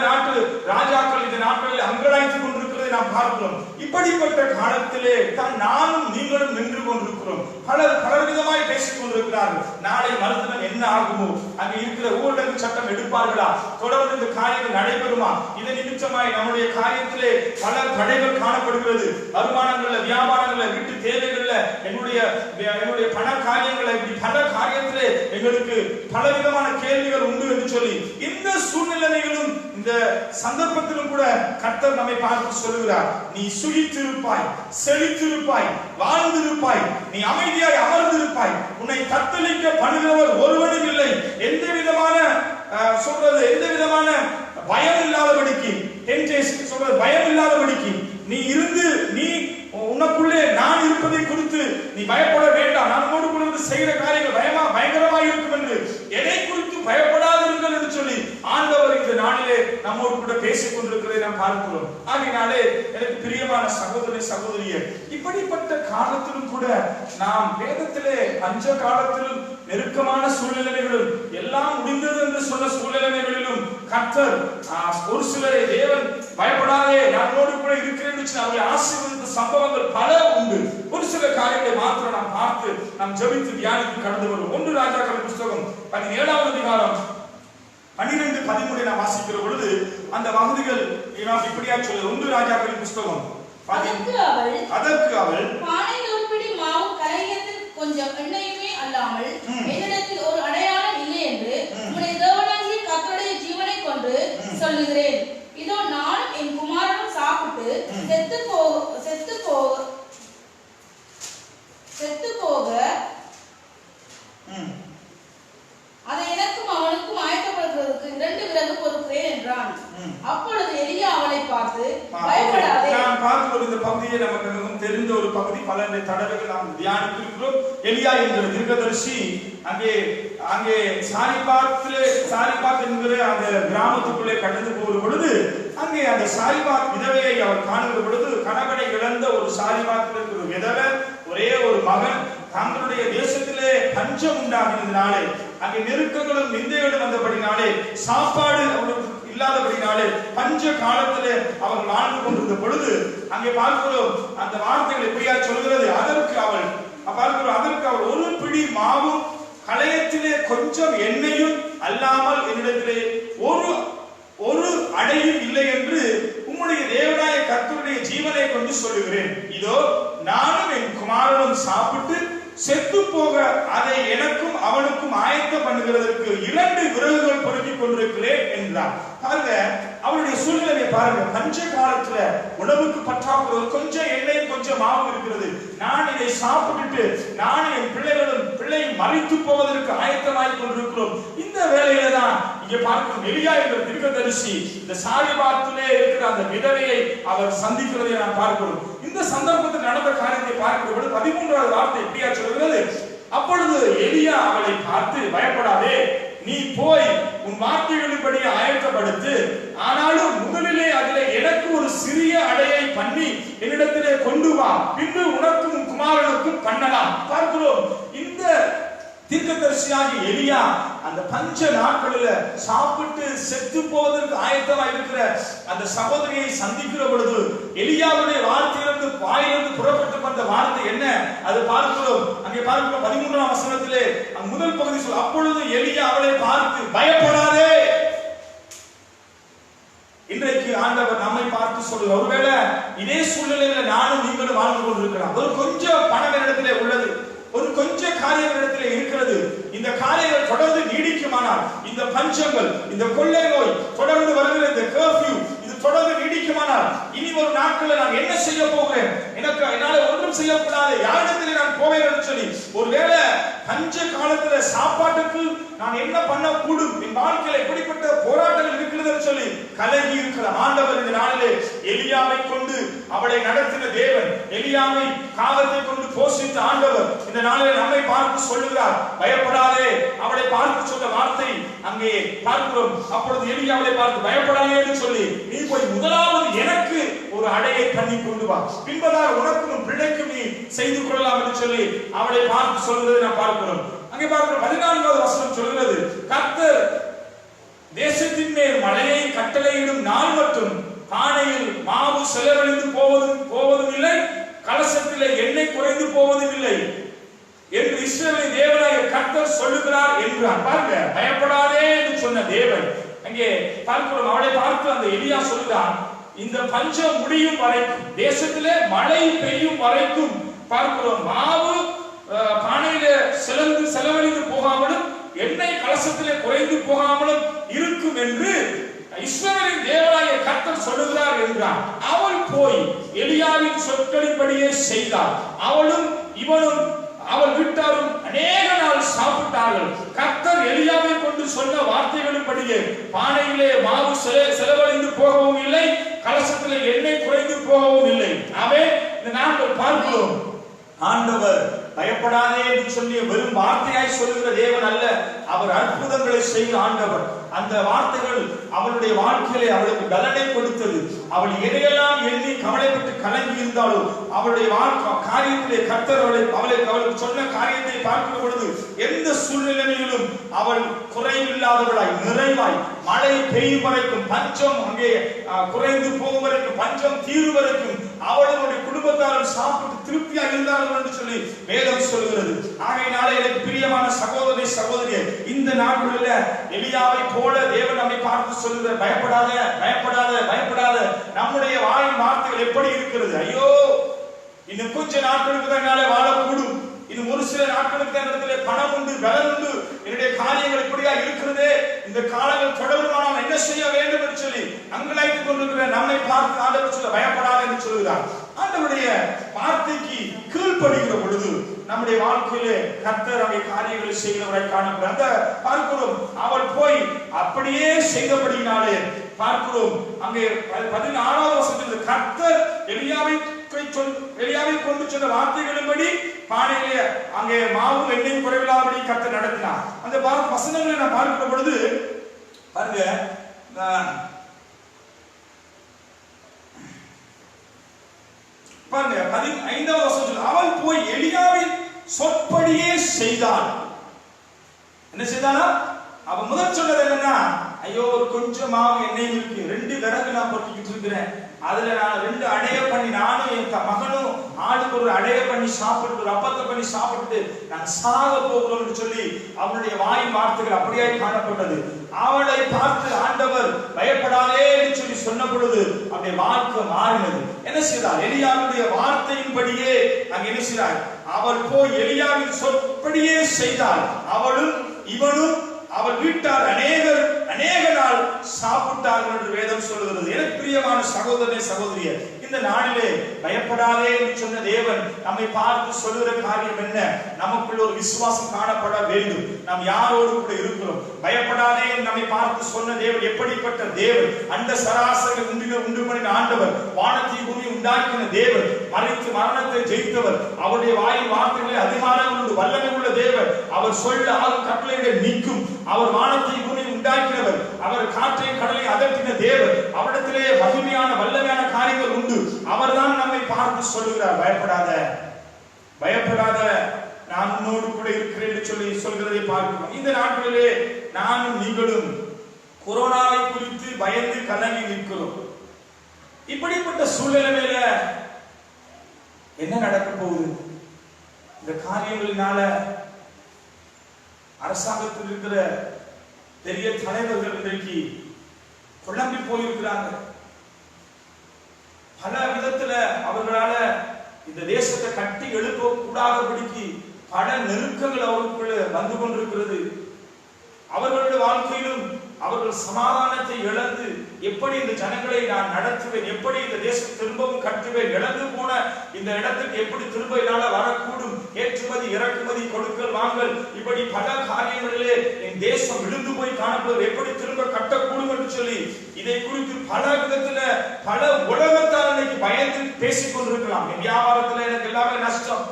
நாட்டு ராஜாக்கள் இந்த நாட்களில் அங்கலாய்த்துக் கொண்டிருக்கிறதை நாம் பார்க்கிறோம். இப்படிப்பட்ட காலத்திலே தான் நானும் நீங்களும் நின்று கொண்டிருக்கிறோம். பலர் விதமாய் பேசிக் கொண்டிருக்கிறார்கள். நாளை மறுதினம் என்ன ஆகுமோ, அங்கே இருக்கிற ஊரடங்கு சட்டம் எடுப்பார்களா, தொடர்ந்து இந்த காரியங்கள் நடைபெறுமா, இதன் நிமித்தமாய் நம்முடைய காரியத்திலே பல தடைகள் காணப்படுகிறது. வருமானங்கள்ல, வியாபார என்னுடைய பண காரியங்களை இப்படி பல காரியத்திலே எங்களுக்கு பலவிதமான கேள்விகள் உண்டு என்று சொல்லி இந்த சூழ்நிலைகளும் இந்த சந்தர்ப்பத்திலும் கூட கர்த்தர் நம்மை பார்த்து சொல்லுகிறார், நீ சுகித்திருப்பாய், செழித்திருப்பாய், வாழ்ந்திருப்பாய், நீ அமைதியாய் அமர்ந்திருப்பாய், உன்னை தத்தளிக்க பண்ணுகிறவர் ஒருவனும் இல்லை, எந்த விதமான பயம் இல்லாதபடிக்கு, பயம் இல்லாதபடிக்கு நீ இருந்து நீ உனக்குள்ளே நான் இருப்பதை குறித்து நீ பயப்பட வேண்டாம், நான் உன்னோடு கூட செய்கிற காரியங்கள் பயங்கரமாக இருக்கும் என்று எதை குறித்து பயப்படாதீர்கள் என்று சொல்லி ஆண்டவர் இந்த நாளிலே நம்மோடு கூட பேசிக் கொண்டிருக்கிறதை நாம் பார்க்கிறோம். ஆகையினாலே எனக்கு பிரியமான சகோதரி சகோதரியே, இப்படிப்பட்ட காலத்திலும் கூட நாம் வேதத்திலே பஞ்ச காலத்திலும் நெருக்கமான சூழ்நிலைகளிலும் எல்லாம் முடிந்தது என்று சொன்ன சூழ்நிலைகளிலும் கர்த்தர் ஒரு சிலரை தேவன் பயப்படாதே நம்மோடு கூட இருக்கிறேன் என்று அவர்களை ஆசீர்வதித்த சம்பவங்கள் பல உண்டு. ஒரு சில காரியங்களை மாத்திரம் நாம் பார்த்து நாம் ஜெபித்து தியானித்து கடந்து வருவோம். 1 ராஜாக்கள் புத்தகம் 17ஆம் அதிகாரம் 12-13 நாம் வாசிக்கிற பொழுது அந்த பகுதிகள் இப்படியா சொல்லுது. 1 ராஜாக்களின் புத்தகம் அதற்கு அவள் பானையில் ஒரு பிடி மாவு கரையத்தில் கொஞ்சம் எண்ணெயுமே அல்லாமல் என்னிடத்தில் ஒரு அடையாளம் இல்லை என்று உம்முடைய தேவனாகிய கர்த்தருடைய ஜீவனை கொண்டு சொல்லுகிறேன். இதோ நானும் என் குமாரனும் சாப்பிட்டு செத்து போக அதை எனக்கும் அவனுக்கும் ஆயத்தப்படுகிறதுக்கு 2 விறகு பொறுக்கிறேன் என்றான். அப்பொழுது எலியா அவளை பார்த்து, பயப்படாதே. நான் பார்க்கிற இந்த பகுதியை நமக்கு மிகவும் தெரிந்த ஒரு பகுதி, பல தடவைகள் நாம் தியானித்திருக்கிறோம். எலியா என்கிற தீர்க்கதரிசி அங்கே சாரிபாத் என்கிற அந்த கிராமத்துக்குள்ளே கடந்து போகிற பொழுது அங்கே அந்த சாரிபாத் விதவையை அவர் காணுகிற பொழுது, கணவனை இழந்த ஒரு சாரிபாத்தில் இருக்கிற விதவை, ஒரே ஒரு மகன், தங்களுடைய தேசத்திலே பஞ்சம் உண்டாகினதினாலே, அங்கே நெருக்கங்களும் நிந்தைகளும் வந்தபடினாலே, சாப்பாடு அவர்களுக்கு இல்லாதபடினாலே, பஞ்ச காலத்திலே அவர் வாழ்ந்து கொண்டிருந்த பொழுது அங்கே பார்க்கிறோம் அந்த வார்த்தைகள் எப்படியா சொல்கிறது. அதற்கு அவள் ஒரு பிடி மாவும் களையத்திலே கொஞ்சம் எண்ணெயும் அல்லாமல் என்னிடத்திலே ஒரு அடையும் இல்லை என்று உம்முடைய தேவனாய கர்த்தருடைய ஜீவனை கொண்டு சொல்லுகிறேன். இதோ நானும் என் குமாரனும் சாப்பிட்டு செத்து போக அதை எனக்கும் அவனுக்கும் ஆயத்தம் பண்ணுகிறதற்கு 2 விறகுகள் பொறுக்கிக் கொண்டிருக்கிறேன் என்றார். பாருங்க, அவருடைய சூழ்நிலையை பாருங்க. பஞ்ச காலத்துல உணவுக்கு பற்றாக்குறை, கொஞ்சம் எண்ணெய் கொஞ்சம் மாவு இருக்கிறது. நான் இதை சாப்பிட்டுட்டு நான் என் பிள்ளையும் மறித்து போவதற்கு ஆயத்தமாய் கொண்டிருக்கிறோம். இந்த வேளையில தான் இங்கே பார்க்கிறோம் எலியா என்ற தீர்க்கதரிசி இந்த சாரிபாத்திலே இருக்கிற அந்த விதவையை அவர் சந்திக்கிறதை நான் பார்க்கிறோம். இந்த சந்தர்ப்பத்தில் நடந்த காரியத்தை பார்க்கிற பொழுது 13வது வார்த்தை எப்படியா சொல்கிறது. அப்பொழுது எலியா அவளை பார்த்து, பயப்படாதே, நீ போய் உன் வார்த்தைகளின்படி ஆயத்தப்படுத்து, ஆனாலும் முதலிலே அதிலே எனக்கு ஒரு சிறிய அடையை பண்ணி என்னிடத்திலே கொண்டு வா, பின்பு உனக்கும் உன் குமாரனுக்கும் பண்ணலாம். பார்க்கிறோம், இந்த தீர்க்கதரிசியாகிய எலியா அந்த பஞ்ச நாட்களில் சாப்பிட்டு செத்து போவதற்கு ஆயத்தமா இருக்கிற அந்த சகோதரியை சந்திக்கிற பொழுது எலியாவுடைய வார்த்தையிலிருந்து வாயிலிருந்து புறப்பட்டு வந்த வார்த்தை என்ன அது பார்க்கிறோம். அங்கே பார்க்கிறோம் 13ஆம் வசனத்திலே முதல் பகுதி சொல், அப்பொழுது எலியா அவளை பார்த்து, பயப்படாதே. இன்றைக்கு ஆண்டவர் நம்மை பார்த்து சொல்லுங்க, ஒருவேளை இதே சூழ்நிலையில நானும் நீங்களும் வாழ்ந்து கொண்டிருக்கலாம். ஒரு கொஞ்சம் பணம் இடத்திலே உள்ளது, ஒரு கொஞ்ச காரியம் இடத்திலே இருக்கிறது. இந்த காரியங்கள் தொடர்ந்து நீடிக்குமானால், இந்த பஞ்சங்கள், இந்த கொள்ளை நோய் தொடர்ந்து வருகிற இந்த கர்ஃபியூ இது தொடர்ந்து நீடிக்குமானால், இனி ஒரு நாட்களில் நான் என்ன செய்ய போகிறேன், என்னால ஒன்றும் செய்யக்கூடாது, யாரிடத்திலே நான் போவேன் என்று சொல்லி ஒருவேளை பஞ்ச காலத்துல சாப்பாட்டுக்கு நான் என்ன பண்ண கூடும், என் வாழ்க்கையில எப்படிப்பட்ட போராட்டங்கள் இருக்கிறது என்று சொல்லி கலங்கி இருக்கிற ஆண்டவர் இந்த நாளிலே எலியாவை கொண்டு அவளை நடத்தின தேவன், எலியாவை காகத்தை கொண்டு போஷித்த ஆண்டவர் இந்த நாளிலே நம்மை பார்த்து சொல்லுகிறார், பயப்படாதே. அவளை பார்த்து சொன்ன வார்த்தை அங்கே பார்க்கிறோம். அப்பொழுது எலியா அவளை பார்த்து, பயப்படாதே என்று சொல்லி, நீ போய் முதலாவது எனக்கு ஒரு அடையை பண்ணி கொண்டு வா, பின்பதாக உனக்கும் பிள்ளைக்கும் நீ செய்து கொள்ளலாம் என்று சொல்லி அவளை பார்த்து சொல்வதை நாம் பார்க்கிறோம். அங்கே பார்க்கிறோம் 14வது வசனம் சொல்கிறது, கர்த்தர் தேசத்தின் மேல் மழையை கட்டளையிடும் நாள் மட்டும் பானையில் மாவு செலவழிந்து போவதும் இல்லை, கலசத்திலே எண்ணெய் குறைந்து போவதும் இல்லை என்று இஸ்ரவேலின் தேவனாகிய கர்த்தர் சொல்லுகிறார் என்றார். பாருங்க, பயப்படாதே என்று சொன்ன தேவன் அங்கே பார்க்கிறோம். அவளை பார்த்து அந்த எலியா சொல்லுகிறார், இந்த பஞ்சம் முடியும் வரைக்கும், தேசத்திலே மழை பெய்யும் வரைக்கும் பார்க்கிறோம். மாவு பானையில செலவழிந்து போகாமலும் எண்ணெய் கலசத்திலே குறைந்து போகாமலும் இருக்கும் என்று இஸ்ரவேலின் தேவனாகிய கர்த்தர் சொல்லுகிறார் என்றார். அவள் போய் எலியாவின் சொற்களின்படியே செய்தார். அவளும் இவனும் அவள் வீட்டாரும் அநேக நாள் சாப்பிட்டார்கள். கர்த்தர் எலியாவை கொண்டு சொன்ன வார்த்தைகளின்படியே பானையிலே மாவு செலவழிந்து போகவும் இல்லை, கலசத்திலே எண்ணெய் குறைந்து போகவும் இல்லை. ஆமென். இந்த நாங்கள் பார்க்கிறோம், ஆண்டவர் பயப்படாதே என்று சொல்லி வெறும் வார்த்தையாய் சொல்லுகிற தேவன் அல்ல, அவர் அற்புதங்களை செய்கிற ஆண்டவர். அந்த வார்த்தைகள் அவளுடைய வாழ்க்கையிலே அவளுக்கு பலனை கொடுத்தது. அவள் எதையெல்லாம் எண்ணி கவலைப்பட்டு கலங்கி இருந்தாலும் அவளுடைய காரியத்திலே கர்த்தர் அவளுக்கு சொன்ன காரியத்தை பார்க்கிற பொழுது எந்த சூழ்நிலையிலும் அவள் குறைவில்லாதவளாய் நிறைவாய், மழை பெய்யும் வரைக்கும், பஞ்சம் அங்கே குறைந்து போகும் வரைக்கும், பஞ்சம் தீரும் வரைக்கும் அவளுடைய குடும்பத்தாரும் சாப்பிட்டு திருப்தியா இருந்தார்கள் என்று சொல்லி வேதம் சொல்கிறது. ஆகையினாலே எனக்கு பிரியமான சகோதரி சகோதரியே, இந்த நாட்களில் எலியாவை போல தேவன் நம்மை பார்த்து சொல்லுகிற பயப்படாத பயப்படாத பயப்படாத. நம்முடைய வாயின் வார்த்தைகள் எப்படி இருக்கிறது? ஐயோ, இன்னும் கொஞ்ச நாட்களுக்கு தான் வாழக்கூடும், இன்னும் ஒரு சில நாட்களுக்கு தான் இடத்துல பணம் உண்டு, பலம் உண்டு, என்னுடைய காரியங்கள் இப்படியா இருக்கிறது, இந்த காலங்கள் தொடருமானால் என்ன செய்ய வேண்டும் என்று சொல்லி அங்கலாய்த்துக் கொண்டிருக்கிற நம்மை பார்த்து ஆண்டவர் சொல்ல பயப்படாத என்று சொல்கிறார். ஆண்டவருடைய வார்த்தைக்கு கீழ்ப்படுகிற பொழுது நம்முடைய வாழ்க்கையிலே கர்த்தர் அவை காரியங்களை செய்கிறவரை காணப்படுகிறார். அந்த பார்க்கிறோம், அவள் போய் அப்படியே செய்தபடியினாலே பார்க்கிறோம், அங்கே 14வது வசனத்தில் கர்த்தர் எலியாவை கொண்டு சொன்ன வார்த்தைகளின்படி பானையிலே அங்கே மாவு எண்ணெய் குறைவில்லாதபடி கர்த்தர் நடத்தினார். அந்த வசனங்களை நான் பார்க்கிற பொழுது பாருங்க, பாருங்க 15வது வசனத்தில் அவள் போய் எலியாவின் சொற்படியே செய்தாள். என்ன செய்தாளா? அவ முதல் சொன்னது என்னன்னா, ஐயோ கொஞ்சம் மாவு எண்ணெய் இருக்கு, 2 விறகு நான் பொறுக்கிட்டு இருக்கிறேன், அதுல நான் 2 அடைய பண்ணி நானும் என் மகனும் ஆளுக்கு ஒரு அடைய பண்ணி சாப்பிட்டு ஒரு அப்பத்தை பண்ணி சாப்பிட்டு நான் சாக போகிறோம் என்று சொல்லி அவனுடைய வாய் வார்த்தைகள் அப்படியே காணப்பட்டது. அவளை பார்த்து ஆண்டவர் பயப்படாதே என்று சொல்லி சொன்ன பொழுது அவருடைய வாழ்க்கை மாறினது. என்ன செய்தார்? எலியாவுடைய வார்த்தையின்படியே அங்க என்ன செய்தார்? அவள் போய் எலியாவின் சொற்படியே செய்தாள். அவளும் இவனும் அவள் வீட்டார் அநேக நாள் சாப்பிட்டார்கள் என்று வேதம் சொல்லுகிறது. எனக்கு பிரியமான சகோதரனே சகோதரியே, இந்த நாளிலே பயப்படாதே என்று சொன்ன தேவன் நம்மை பார்த்து சொல்லுகிற காரியம் என்ன? நமக்குள்ள ஒரு விசுவாசம் காணப்பட வேண்டும். நாம் யாரோடு கூட இருக்கிறோம்? பயப்படாதே நம்மை பார்த்து சொன்ன தேவன் எப்படிப்பட்ட தேவன்? அந்த சராசரி உண்டு பண்ணின ஆண்டவர், வானத்தை பூமி உண்டாக்கின தேவன், மரணத்தை ஜெயித்தவர், அவருடைய வாயின் வார்த்தைகளை அதிகாரம் உண்டு வல்லமை உள்ள தேவன். அவர் சொல்ல ஆளும் கட்டளையிட நிற்கும். அவர் வானத்தை பூமி உண்டாக்கினவர், அவர் காற்றை கடலை அதட்டின தேவன். அவரிடத்திலே மகிமையான வல்லமையான காரியங்கள் உண்டு. அவர்தான் நம்மை பார்த்து சொல்லுகிறார், பயப்படாத பயப்படாத, நான் உன்னோடு கூட இருக்கிறேன் என்று சொல்லி சொல்கிறதை பார்க்கிறோம். இந்த நாட்களிலே நானும் நீங்களும் கொரோனாவை குறித்து பயந்து கலங்கி நிற்கிறோம். இப்படிப்பட்ட சூழ்நிலையில என்ன நடக்க போகுது? இந்த காரியங்களினால அரசாங்கத்தில் இருக்கிற பெரிய தலைவர்கள் இன்றைக்கு குழம்பி போயிருக்கிறாங்க. பல விதத்துல அவர்களால இந்த தேசத்தை கட்டி எழுப்ப கூடாதபடிக்கு பல நெருக்கங்கள் அவர்களுக்குள்ள வந்து கொண்டிருக்கிறது. அவர்களுடைய வாழ்க்கையிலும் அவர்கள் சமாதானத்தை இழந்து எப்படி இந்த ஜனங்களை நான் நடத்துவேன், எப்படி இந்த தேசத்தை திரும்பவும் கட்டுவேன், இழந்து போன இந்த இடத்துக்கு எப்படி திரும்ப என்னால வரக்கூடும், ஏற்றுமதி இறக்குமதி கொடுக்கல் வாங்கல் இப்படி பல காரியங்களிலே என் தேசம் விழுந்து போய் காணப்படுவது எப்படி திரும்ப கட்டக்கூடும் என்று சொல்லி இதை குறித்து பல விதத்துல பல உலகத்தார் இன்னைக்கு பயந்து பேசிக் கொண்டிருக்கலாம். என் வியாபாரத்துல எனக்கு எல்லாமே நஷ்டம்,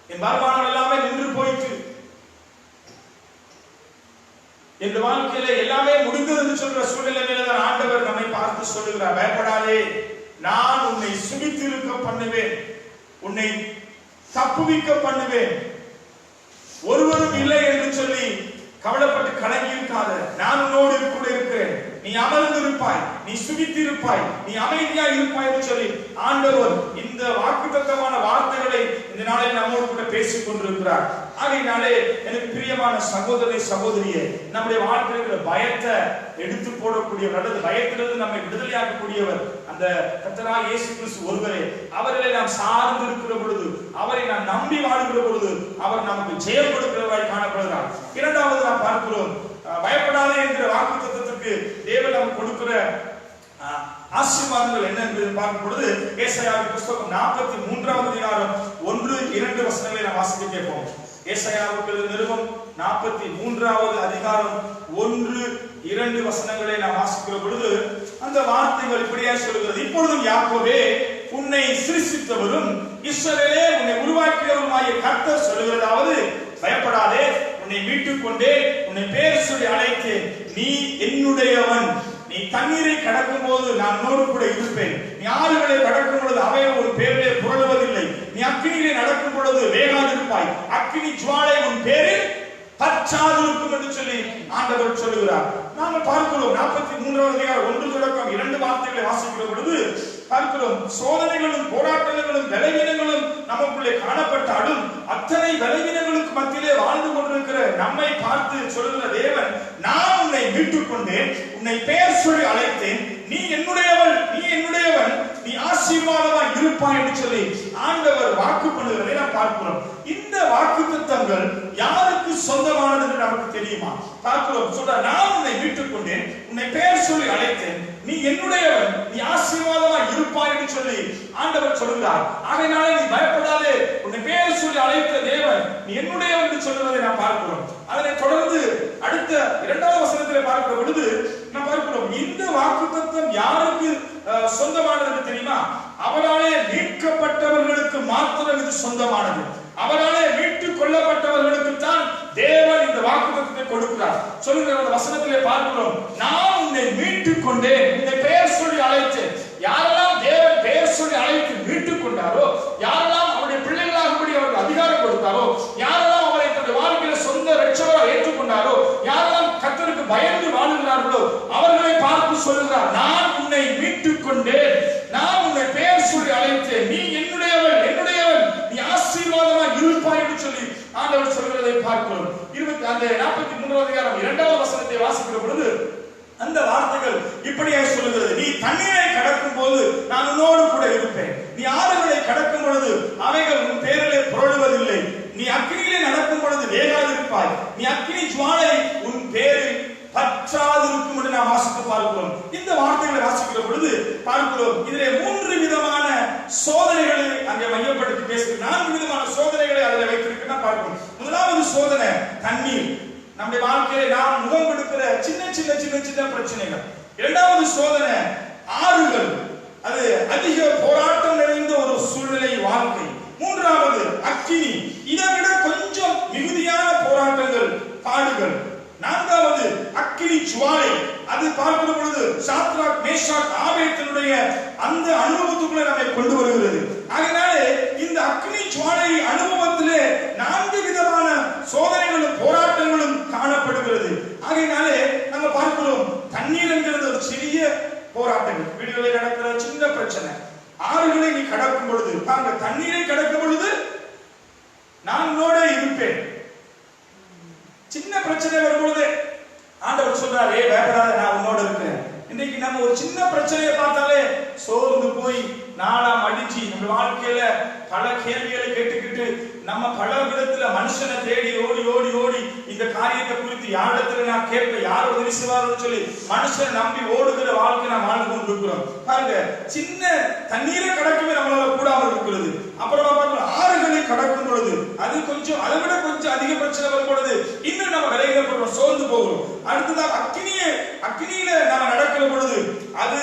என் வருமானம் எல்லாமே நின்று போயிட்டு, இந்த வாழ்க்கையில எல்லாமே முடிந்தது என்று சொல்ற சூழ்நிலையில தான் ஆண்டவர் நம்மை பார்த்து சொல்லுகிறார், பயப்படாதே, நான் உன்னை சுகித்திருக்க பண்ணுவேன், உன்னை தப்புவிக்க பண்ணுவேன், ஒருவரும் இல்லை என்று சொல்லி கவலைப்பட்டு கலங்கி இருக்காத, நான் உன்னோடு கூட இருக்கிறேன், நீ அமர்ந்து இருப்பாய், நீ சுகித்து இருப்பாய், நீ அமைதியா இருப்பாய் என்று சொல்லி ஆண்டவர் இந்த வாக்குத்தத்தமான வார்த்தைகளை இந்த நாளில் நம்மோடு கூட பேசிக் கொண்டிருக்கிறார். ஆகையினாலே எனக்கு பிரியமான சகோதரி சகோதரியே, நம்முடைய வாழ்க்கையில பயத்தை எடுத்து போடக்கூடியவர் அல்லது பயத்திலிருந்து நம்மை விடுதலையாக்கக்கூடியவர் அந்த அந்த கர்த்தராகிய இயேசு கிறிஸ்து ஒருவரே. அவரை நாம் சார்ந்து இருக்கிற பொழுது, அவரை நாம் நம்பி வாழுகிற பொழுது அவர் நமக்கு ஜெயம் கொடுக்கிறவராய் காணப்படுகிறார். இரண்டாவது நாம் பார்க்கிறோம், பயப்படாதே என்கிற வாக்குத்தத்தத்திற்கு தேவன் நமக்கு கொடுக்கிற ஆசீர்வாதங்கள் என்ன என்று பார்க்கும் பொழுது ஏசாயாவின் புத்தகம் 43வது அதிகாரம் 1-2 வசனங்களை நாம் வாசிக்க கேட்போம். ஏசாயாவுக்கு நிருபம் 43வது அதிகாரம் 1-2 வசனங்களை நாம் வாசிக்கிற பொழுது அந்த வார்த்தைகள் இப்படியே சொல்கிறது. இப்பொழுதும் யாக்கோபே, உன்னை சிருஷ்டித்தவரும் இஸ்ரவேலே உன்னை உருவாக்கியவருமாகிய கர்த்தர் சொல்லுகிறதாவது, பயப்படாதே, உன்னை மீட்டுக் கொண்டே உன்னை பேர் சொல்லி அழைத்தேன், நீ என்னுடையவன். நீ தண்ணீரை கடக்கும் போது நான் உன்னோடு கூட இருப்பேன், நீ ஆறுகளை கடக்கும் பொழுது அவைகள் ஒரு பேரிலே புரளுவதில்லை, நீ அக்கினியிலே நடக்கும் பொழுது வேகாதிருப்பாய், அக்கினி ஜுவாலை உன் பேரில் பற்றாது இருக்கும் என்று சொல்லி ஆண்டவர் சொல்லுகிறார். நாங்கள் பார்க்கிறோம் 43வது அதிகாரம் 1-2 வார்த்தைகளை வாசிக்கிற பொழுது பார்க்கிறோம், சோதனைகளும் போராட்டங்களும் பலவீனங்களும் நமக்குள்ளே காணப்பட்டாலும் அத்தனை பலவீனங்களுக்கு மத்தியிலே வாழ்ந்து கொண்டிருக்கிற நம்மை பார்த்து சொல்லுகிற தேவன், நான் உன்னை மீட்டுக் கொண்டேன், உன்னை பெயர் சொல்லி அழைத்தேன், நீ என்னுடையவள், நீ என்னுடையவன், நீ ஆசீர்வாதமாய் இருப்பாய் என்று சொல்லி ஆண்டவர் வாக்கு பண்ணுகிறதை நாம் பார்க்கிறோம். இந்த வாக்குத்தத்தங்கள் யாருக்கு சொந்தமானது என்று நமக்கு தெரியுமா? பார்க்கிறோம், சொல்ற, நான் உன்னை மீட்டுக் கொண்டேன், உன்னை பெயர் சொல்லி அழைத்தேன், நீ என்னுடையவன், நீ ஆசீர்வாதமாய் இருப்பாய் என்று சொல்லி ஆண்டவர் சொல்கிறார். ஆகையினாலே நீ பயப்படாதே, உன்னை பெயர் சொல்லி அழைத்த தேவன் நீ என்னுடையவன் என்று சொல்வதை நாம் பார்க்கிறோம். அதனை தொடர்ந்து அடுத்த 2வது வசனத்திலே பார்க்கிற பொழுது நாம் பார்க்கிறோம், இந்த வாக்குத்தத்தம் யாருக்கு சொந்தமானது என்று தெரியுமா? அவராலே மீட்கப்பட்டவர்களுக்கு மாத்திரம் இது சொந்தமானது. அவராலே மீட்டுக் கொள்ளப்பட்டவர்களுக்கு தான் தேவன் இந்த வாக்குத்தத்தத்தை கொடுக்கிறார். சொல்லுகிற வசனத்திலே பார்க்கிறோம், நான் உன்னை மீட்டுக் கொண்டேன், உன்னை பெயர் சொல்லி அழைத்தேன். யாரெல்லாம் தேவன் பெயர் சொல்லி அழைத்து மீட்டுக் கொண்டாரோ, யாரெல்லாம் அவருடைய பிள்ளைகளாகும்படி அவருக்கு அதிகாரம் கொடுத்தாரோ, யாரெல்லாம் அவரை தன்னுடைய வாழ்க்கையில சொந்த இரட்சகராக ஏற்றுக்கொண்டாரோ, யாரெல்லாம் கர்த்தருக்கு பயந்து வாழுகிறார்களோ அவர்களை பார்த்து சொல்லுகிறார், நான் உன்னை மீட்டுக் கொண்டேன், நான் உன்னை பெயர் சொல்லி அழைத்தேன், நீ என்னுடையவன், என்னுடையவன், நீ ஆசீர்வாதமாய் இருப்பாய் என்று சொல்லி ஆண்டவர் சொல்கிறதை பார்க்கிறோம். 43வது அதிகாரம் 2வது வசனத்தை வாசிக்கிற பொழுது அந்த வார்த்தைகள் இப்படியே சொல்லுகிறது, நீ தண்ணீரை கடக்கும் போது நான் உன்னோடு கூட இருப்பேன், நீ ஆறுகளை கடக்கும் பொழுது அவைகள் உன் பேரிலே புரளுவதில்லை, நீ அக்கினியிலே நடக்கும் பொழுது வேகாதிருப்பாய், நீ அக்கினி ஜுவாலை உன் பேரில் பற்றாது இருக்கும் என்று நாம் வாசித்து பார்க்கிறோம். இந்த வார்த்தைகளை வாசிக்கிற பொழுது பார்க்கிறோம், இதிலே 3 விதமான சோதனைகளை அங்கே மையப்படுத்தி பேசுகிற 4 விதமான சோதனைகளை அதில் வைத்திருக்க பார்க்கிறோம். முதலாவது சோதனை தண்ணீர், நம்முடைய வாழ்க்கையில நாம் முகம் கொடுக்கிற சின்ன சின்ன சின்ன சின்ன பிரச்சனைகள். இரண்டாவது சோதனை ஆறுகள், அது அதிக போராட்டம் நிறைந்த ஒரு சூழ்நிலை வாழ்க்கை. மூன்றாவது அக்கினி, இதை விட கொஞ்சம் மிகுதியான போராட்டங்கள் பாடுகள். நான்காவது அக்கினி ஜுவாலை, அது பார்க்கிற பொழுது சாத்ராக் மேஷாக் ஆபேத்தினுடைய அந்த அனுபவத்துக்குள்ளே நம்மை கொண்டு வருகிறது. ஆகையினாலே இந்த அக்கினி ஜுவாலை அனுபவத்திலே 4 விதமான சோதனைகளும் போராட்டங்களும் காணப்படுகிறது. ஆகையினாலே நம்ம பார்க்கிறோம், தண்ணீர் என்கிறது ஒரு சிறிய போராட்டங்கள், வீடுகளில் நடக்கிற சின்ன பிரச்சனை. ஆறுகளை நீ கடக்கும் பொழுது, தண்ணீரை கடக்கும் பொழுது நான் உன்னோட இருப்பேன். சின்ன பிரச்சனை வரும்பொழுது ஆண்டவர் சொல்றாரு, பயப்படாத, நான் உன்னோட இருக்கிறேன். இன்னைக்கு நம்ம ஒரு சின்ன பிரச்சனையை பார்த்தாலே சோர்ந்து போய் நாளாம் அடிச்சு நம்ம வாழ்க்கையில பல கேள்விகளை கேட்டுக்கிட்டு நம்ம பல விதத்துல மனுஷனை தேடி ஓடி ஓடி ஓடி இந்த காரியத்தை குறித்து யாரிடத்துல நான் கேட்பேன், யார் உதவி செய்வார்னு சொல்லி மனுஷனை நம்பி ஓடுகிற வாழ்க்கை நாம் வாழ்ந்து கொண்டு இருக்கிறோம். பாருங்க, சின்ன தண்ணீரை கடக்கவே நம்மளால கூடாமல் இருக்கிறது. அப்புறமா பார்க்கணும், ஆறுகளை கடக்கும் பொழுது அது கொஞ்சம், அதை விட கொஞ்சம் அதிக பிரச்சனை வரும் பொழுது இன்னும் நம்ம விலகிடப்படுறோம், சோர்ந்து போகிறோம். அடுத்ததாக அக்கினியில நாம நடக்கிற பொழுது அது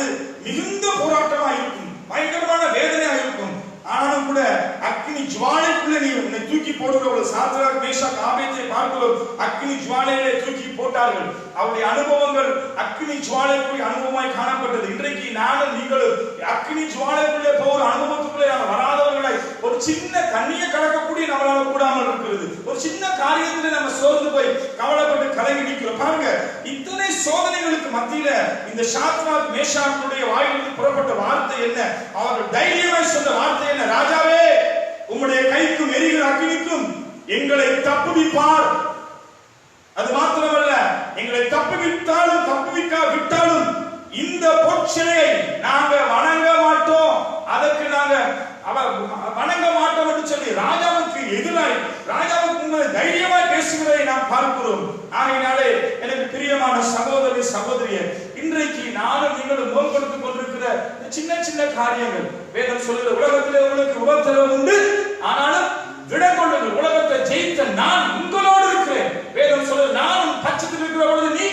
மிகுந்த போராட்டமா இருக்கும், பயங்கரமான வேதனையா இருக்கும். ஆனாலும் கூட அக்கினி ஜுவாலைக்குள்ள நீ உன்னை தூக்கி போடுகிற சாத்ராக் மேஷாக் ஆபேத்தை பார்க்கிறோம், அக்கினி ஜுவாலையிலே தூக்கி போட்டார்கள். அவருடைய அனுபவங்கள் அக்கினி ஜுவாலைக்குரிய அனுபவமாய் காணப்பட்டது. இன்றைக்கு நானும் நீங்களும் அக்கினி ஜுவாலைக்குள்ளே போகிற அனுபவத்துக்குள்ளே நாம் வராதவர்களை ஒரு சின்ன தண்ணியை கடக்கக்கூடிய நம்மளால கூடாமல் இருக்கிறது. ஒரு சின்ன காரியத்திலே நம்ம சோர்ந்து போய் கவலைப்பட்டு கலங்கி நிற்கிறோம். பாருங்க, இத்தனை சோதனைகளுக்கு மத்தியில இந்த சாத்ராக் மேஷாக்குடைய வாயிலிருந்து புறப்பட்ட வார்த்தை என்ன? அவர்கள் தைரியமாய் சொன்ன வார்த்தை என்ன? ராஜாவே, உம்முடைய கைக்கும் எரிகிற அக்கினிக்கும் எங்களை தப்புவிப்பார். அது மாத்திரமல்ல, எங்களை தப்புவித்தாலும் தப்புவிக்காவிட்டாலும் இந்த பொற்சிலையை நாங்கள் வணங்க ராஜாவுக்கு எதிராய், ராஜாவுக்கு முன்பு தைரியமாய் பேசுகிறதை நாம் பார்க்கிறோம். ஆகையினாலே எனக்கு பிரியமான சகோதரி சகோதரியே, இன்றைக்கு நானும் நீங்களும் முகம் கொடுத்துக் கொண்டிருக்கிற சின்ன சின்ன காரியங்கள், வேதம் சொல்லுகிற உலகத்திலே உங்களுக்கு உபத்திரவம் உண்டு, ஆனாலும் விடம் கொள்ளுங்கள், உலகத்தை ஜெயித்த நான் உங்களோடு இருக்கிறேன். வேதம் சொல்லுகிற நானும் பட்சத்தில் இருக்கிற பொழுது நீ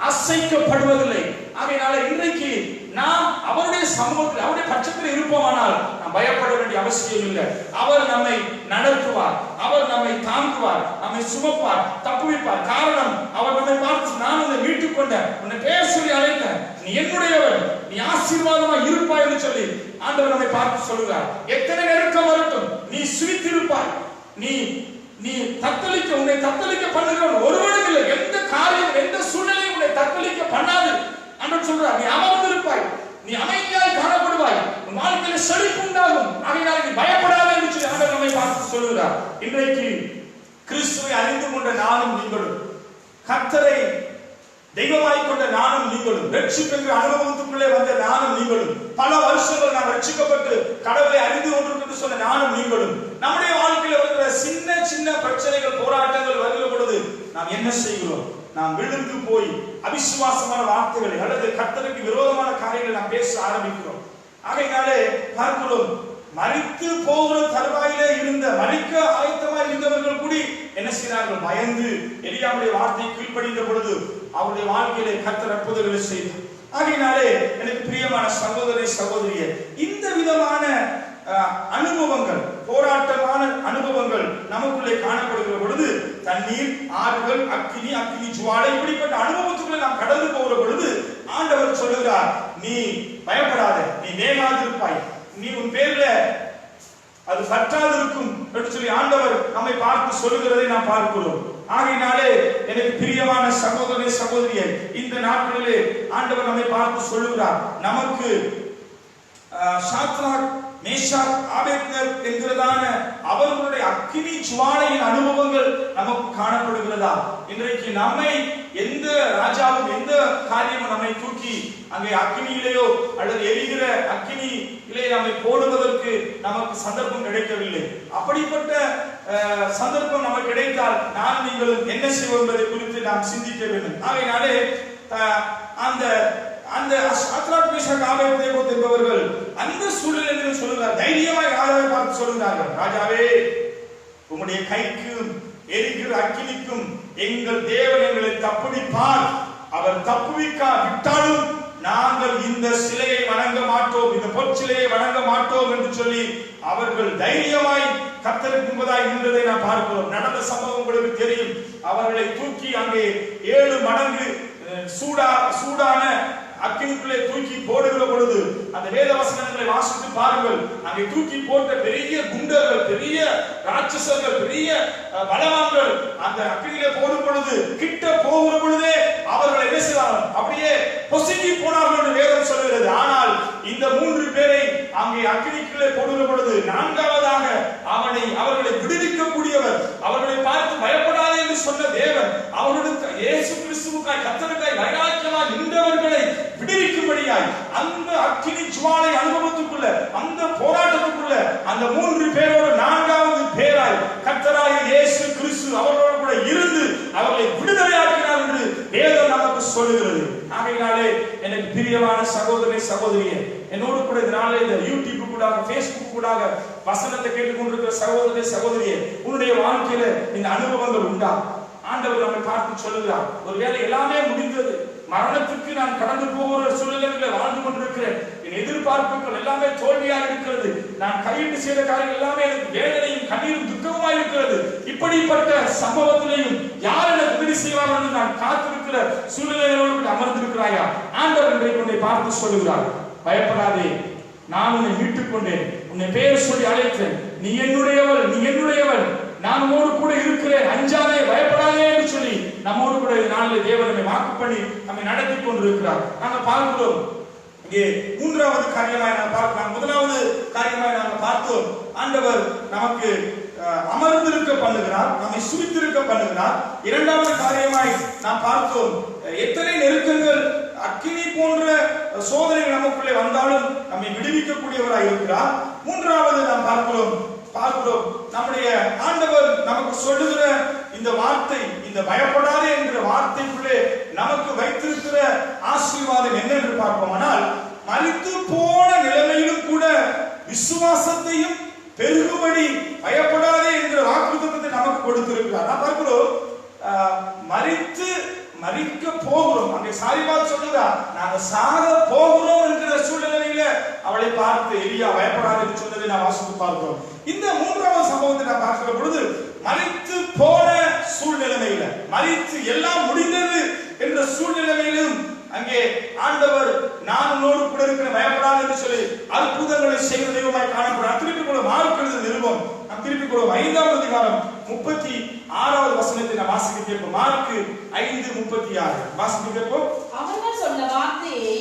அசைக்கப்படுவதில்லை. ஆகையினால இன்றைக்கு நாம் அவருடைய சமூகத்தில் அவருடைய பட்சத்தில் இருப்போமானால் நாம் பயப்பட வேண்டிய அவசியம் இல்லை. அவர் நம்மை நடத்துவார், அவர் நம்மை தாங்குவார், நம்மை சுமப்பார், தப்புவிப்பார். காரணம், அவர் நம்மை பார்த்து நான் உன்னை மீட்டுக் கொண்டேன், உன்னை பேர் சொல்லி அழைத்தேன், நீ என்னுடையவர், நீ ஆசீர்வாதமா இருப்பாய் என்று சொல்லி ஆண்டவர் நம்மை பார்த்து சொல்கிறார். எத்தனை நெருக்கம் வரட்டும், நீ சுவித்திருப்பாய், நீ நீ தத்தளிக்க, உன்னை தத்தளிக்க பண்ணுகிறவன் ஒருவனும் இல்லை. எந்த காரியம் எந்த சூழ்நிலையும் உன்னை தத்தளிக்க பண்ணாது ஆண்டவர் சொல்றார். நீ அமர்ந்திருப்பாய், நீ அமைதியாய் காணப்படுவாய், உன் வாழ்க்கையில செழிப்பு உண்டாகும். ஆகையால் நீ பயப்படாதே என்று சொல்லி ஆண்டவர் நம்மை பார்த்து சொல்கிறார். இன்றைக்கு கிறிஸ்துவை அறிந்து கொண்ட நானும் நீங்களும், கர்த்தரை தெய்வமாய் கொண்ட நானும் நீங்களும், ரட்சிக்கின்ற அனுபவத்துக்குள்ளே வந்த நானும் நீங்களும், பல வருஷங்கள் நாம் ரட்சிக்கப்பட்டு கடவுளை அறிந்து கொண்டிருக்கிறது சொன்ன நானும் நீங்களும், நம்முடைய வாழ்க்கையில் வருகிற சின்ன சின்ன பிரச்சனைகள் போராட்டங்கள் வருகிற பொழுது நாம் என்ன செய்கிறோம்? நாம் விழுந்து போய் அவிசுவாசமான வார்த்தைகளை அல்லது கர்த்தருக்கு விரோதமான காரியங்களை நாம் பேச ஆரம்பிக்கிறோம். ஆகையினாலே பார்க்கிறோம், மரித்து போகிற தருவாயிலே இருந்த, மரிக்க ஆயத்தமாய் இருந்தவர்கள் கூடி என்ன செய்தார்கள்? பயந்து எலியாவுடைய வார்த்தையை கீழ்ப்படிந்த பொழுது அவருடைய வாழ்க்கையிலே கர்த்தர் அற்புதங்களை செய்தார். ஆகையினாலே எனக்கு பிரியமான சகோதரி சகோதரியே, இந்த விதமான அனுபவங்கள், போராட்டமான அனுபவங்கள் நமக்குள்ளே காணப்படுகிற பொழுது, தண்ணீர், ஆறுகள், அக்கினி, அக்கினி ஜுவாலை, இப்படிப்பட்ட அனுபவத்துக்குள்ளே நாம் கடந்து போகிற பொழுது ஆண்டவர் சொல்லுகிறார், நீ பயப்படாத, நீ வேகாதிருப்பாய், நீ உன் பேர்ல அது பற்றாது இருக்கும் என்று சொல்லி ஆண்டவர் நம்மை பார்த்து சொல்லுகிறதை நாம் பார்க்கிறோம். ஆகையினாலே எனக்கு பிரியமான சகோதரனே சகோதரியே, இந்த நாட்களிலே ஆண்டவர் நம்மை பார்த்து சொல்லுகிறார், நமக்கு சாத்ராக், மேஷாக், ஆபேத்நேகோ என்கிறதான அவர்களுடைய அக்கினி ஜுவாலையின் அனுபவங்கள் நமக்கு காணப்படுகிறதா? இன்றைக்கு நம்மை எந்த ராஜாவும் எந்த காரியமும் நம்மை தூக்கி அங்கே அக்கினியிலேயோ அல்லது எரிகிற அக்கினியிலே நம்மை போடுவதற்கு நமக்கு சந்தர்ப்பம் கிடைக்கவில்லை. அப்படிப்பட்ட சந்தர்ப்பம் நமக்கு கிடைத்தால் நான் நீங்களும் என்ன செய்வோம் என்பதை குறித்து நாம் சிந்திக்க வேண்டும். ஆகையினாலே அந்த அந்த சாத்ராக், மேஷாக், ஆபேத்நேகோ என்பவர்கள் அந்த சூழ்நிலையில் சொல்லுகிறார், தைரியமாய் ராஜாவை பார்த்து சொல்லுகிறார்கள், ராஜாவே, உம்முடைய கைக்கும் எரிகிற அக்கினிக்கும் எங்கள் தேவன் எங்களை தப்புவிப்பார், அவர் தப்புவிக்கா விட்டாலும் நாங்கள் இந்த சிலையை வணங்க மாட்டோம், இந்த பொற்சிலையை வணங்க மாட்டோம் என்று சொல்லி அவர்கள் தைரியமாய் கர்த்தருக்கு முன்பதாய் நின்றதை நாம் பார்க்கிறோம். நடந்த சம்பவம் உங்களுக்கு தெரியும். அவர்களை தூக்கி அங்கே 7 மடங்கு சூடான அக்கினிக்குள்ளே தூக்கி போடுகிற பொழுது அந்த வேத வசனங்களை வாசித்து பாருங்கள். அங்கே தூக்கி போட்ட பெரிய குண்டர்கள், பெரிய ராட்சசர்கள், பெரிய பலவான்கள் அந்த அக்கினியிலே போடும் பொழுது கிட்ட போகிற பொழுதே அவர்கள் என்ன செய்தார்கள்? அப்படியே பொசுங்கி போனார்கள் என்று வேதம் சொல்கிறது. ஆனால் இந்த 3 பேரை அங்கே அக்கினிக்குள்ளே போடுகிற பொழுது 4வதாக அவர்களை விடுவிக்கக்கூடியவர், அவர்களை பார்த்து பயப்படாதே என்று சொன்ன தேவன், அவர்களுக்கு இயேசு கிறிஸ்துவுக்காய் கர்த்தருக்காய் வைராக்கியமாய் நின்றவர்களை விடுவிக்கும்படியாய் அந்த அக்கினி ஜுவாலை அனுபவத்துக்குள்ள, அந்த போராட்டத்துக்குள்ள அந்த 3 பேரோடு 4வது பேராய் கர்த்தராகிய இயேசு கிறிஸ்து அவர்களோடு கூட இருந்து அவர்களை விடுதலையாக்கினார் என்று வேதம் நமக்கு சொல்லுகிறது. ஆகையினாலே எனக்கு பிரியமான சகோதரனே சகோதரியே, என்னோடு கூட இதனால இந்த யூடியூப் கூடாக, Facebook கூடாக வசனத்தை கேட்டுக்கொண்டிருக்கிற சகோதரனே சகோதரியே, உன்னுடைய வாழ்க்கையில இந்த அனுபவங்கள் உண்டா? ஆண்டவர் நம்மை பார்த்து சொல்லுகிறார், ஒருவேளை எல்லாமே முடிந்தது, மரணத்துக்கு நான் கடந்து போகிற சூழ்நிலைகளை வாழ்ந்து கொண்டிருக்கிறேன், என் எதிர்பார்ப்புகள் எல்லாமே தோல்வியாக இருக்கிறது, நான் கையிட்டு செய்த காரியங்கள் எல்லாமே எனக்கு வேதனையும் கண்ணீரும் துக்கமா இருக்கிறது, இப்படிப்பட்ட சம்பவத்திலையும் யார் எனக்கு உதவி செய்வார்கள் என்று நான் காத்திருக்கிற சூழ்நிலைகளோடு அமர்ந்திருக்கிறாயா? ஆண்டவர் இன்றைக்கு உன்னை பார்த்து சொல்லுகிறார், பயப்படாதே, நான் உன்னை மீட்டுக் கொண்டேன், உன்னை பெயர் சொல்லி அழைத்தேன், நீ என்னுடையவள், நீ என்னுடையவள், நான் உன்னோடு கூட இருக்கிறேன், அஞ்சாதே, பயப்படாதே என்று சொல்லி நம்மோடு கூட நாளில் தேவன் நம்மை வாக்கு பண்ணி நம்மை நடத்தி கொண்டிருக்கிறார். நாங்கள் பார்க்கிறோம், இங்கே 3வது காரியமாய் நாம் பார்க்கலாம். 1வது காரியமாய் நாம் பார்த்தோம், ஆண்டவர் நமக்கு அமர்ந்திருக்க பண்ணுகிறார், நம்மை சுவித்திருக்க பண்ணுகிறார். 2வது காரியமாய் நாம் பார்த்தோம், எத்தனை நெருக்கங்கள், அக்கினி போன்ற சோதனைகள் நமக்குள்ளே வந்தாலும் நம்மை விடுவிக்கக்கூடியவராய் இருக்கிறார். 3வது நாம் பார்க்கிறோம், பார்க்கிறோம். நம்முடைய ஆண்டவர் நமக்கு சொல்லுகிற இந்த வார்த்தை, இந்த பயப்படாதே என்கிற வார்த்தைக்குள்ளே நமக்கு வைத்திருக்கிற ஆசீர்வாதம் என்ன என்று பார்ப்போமானால், மரித்து போன நிலைமையிலும் கூட விசுவாசத்தையும் பெருகும்படி பயப்படாதே என்கிற வாக்குத்தத்தத்தை நமக்கு கொடுத்திருக்கிறார். நான் பார்க்கிறோம், மரிக்க போகிறோம். அங்கே சாரிபாத் சொல்லுறா, நாங்க சாக போகிறோம் என்கிற சூழ்நிலையில அவளை பார்த்து எலியா பயப்படாது என்று சொன்னதை நான் வாசித்து பார்க்கிறோம். இந்த மூன்றாவது சம்பவத்தை நான் பார்க்கிற பொழுது, மரித்து போன சூழ்நிலையில, மரித்து எல்லாம் முடிந்தது என்ற சூழ்நிலையிலும் அங்கே ஆண்டவர் நான் உன்னோடு கூட இருக்கிற பயப்படாது என்று சொல்லி அற்புதங்களை செய்கிற தெய்வமாய் காணப்படுறார். திருப்பிக் கொள்ளும் மார்க் எழுதின நிருபம், நாம் திருப்பிக் கொள்ளும் 5ஆம் அதிகாரம் 36வது வசனத்தை நான் வாசிக்க கேட்போம். மார்க் 5:36 வாசிக்க கேட்போம். அவர்கள் சொன்ன வார்த்தையை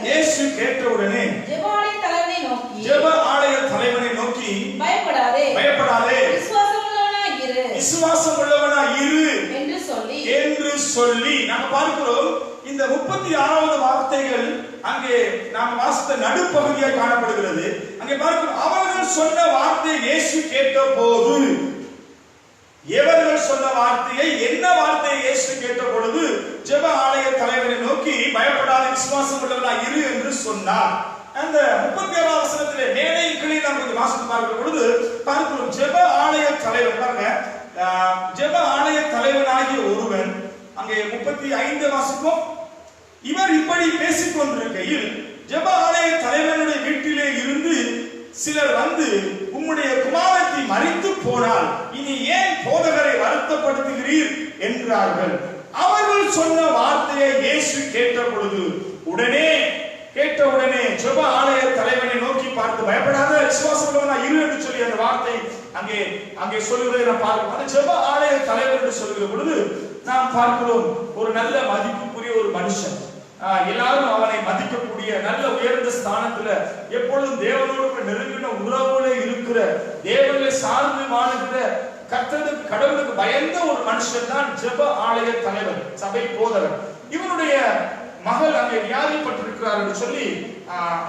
இயேசு கேட்டவுடனே ஜெப ஆலய தலைவனை நோக்கி பயப்படாதே விசுவாசம் உள்ளவனாய் இரு என்று சொல்லி நாம் பார்க்கிறோம். இந்த 36வது வார்த்தைகள் அங்கே நாம் வாசித்த நடுப்பகுதியாக காணப்படுகிறது. அங்கே பார்க்கிறோம், அவர்கள் சொன்ன வார்த்தையை இயேசு கேட்டபோது, எவர்கள் சொன்ன வார்த்தையை, என்ன வார்த்தையை இயேசு கேட்ட பொழுது ஜெப ஆலய தலைவரை நோக்கி பயப்படாத விசுவாசம் உள்ளவனாய் இரு என்று சொன்னார். அந்த 37வது வசனத்திலே மேலையும் கீழே நாம் கொஞ்சம் வாசித்து பார்க்கிற பொழுது பார்க்கிறோம், ஜெப ஆலய தலைவர் பாருங்க, ஜெப ஆலய தலைவனாகிய ஒருவன், அங்கே 35 வாசிப்போம். இவர் இப்படி பேசிக் கொண்டிருக்கையில் ஜெப ஆலய தலைவனுடைய வீட்டிலே இருந்து சிலர் வந்து, உம்முடைய குமாரத்தி மரித்து போனால் இனி ஏன் போதகரை வருத்தப்படுத்துகிறீர் என்றார்கள். அவர்கள் சொன்ன வார்த்தையை இயேசு கேட்டவுடனே ஜெப ஆலய தலைவனை நோக்கி பார்த்து பயப்படாத விசுவாசம் உள்ளவனாய் இரு என்று சொல்லி அந்த வார்த்தை அங்கே சொல்லுகிறதை நாம் பார்க்கிறோம். அந்த ஜெப ஆலய தலைவர் என்று சொல்லுகிற பொழுது நாம் பார்க்கிறோம், ஒரு நல்ல மதிப்புக்குரிய ஒரு மனுஷன், எல்லாரும் அவனை மதிக்கக்கூடிய நல்ல உயர்ந்த ஸ்தானத்துல எப்பொழுதும் தேவனோடு நெருங்கின உறவுல இருக்கிற, தேவனை சார்ந்து வாழ்கிற, கர்த்தருக்கு கடவுளுக்கு பயந்த ஒரு மனுஷன் தான் ஜெப ஆலய தலைவர், சபை போதகர். இவனுடைய மகள் அங்கே வியாதிப்பட்டிருக்கிறார் என்று சொல்லி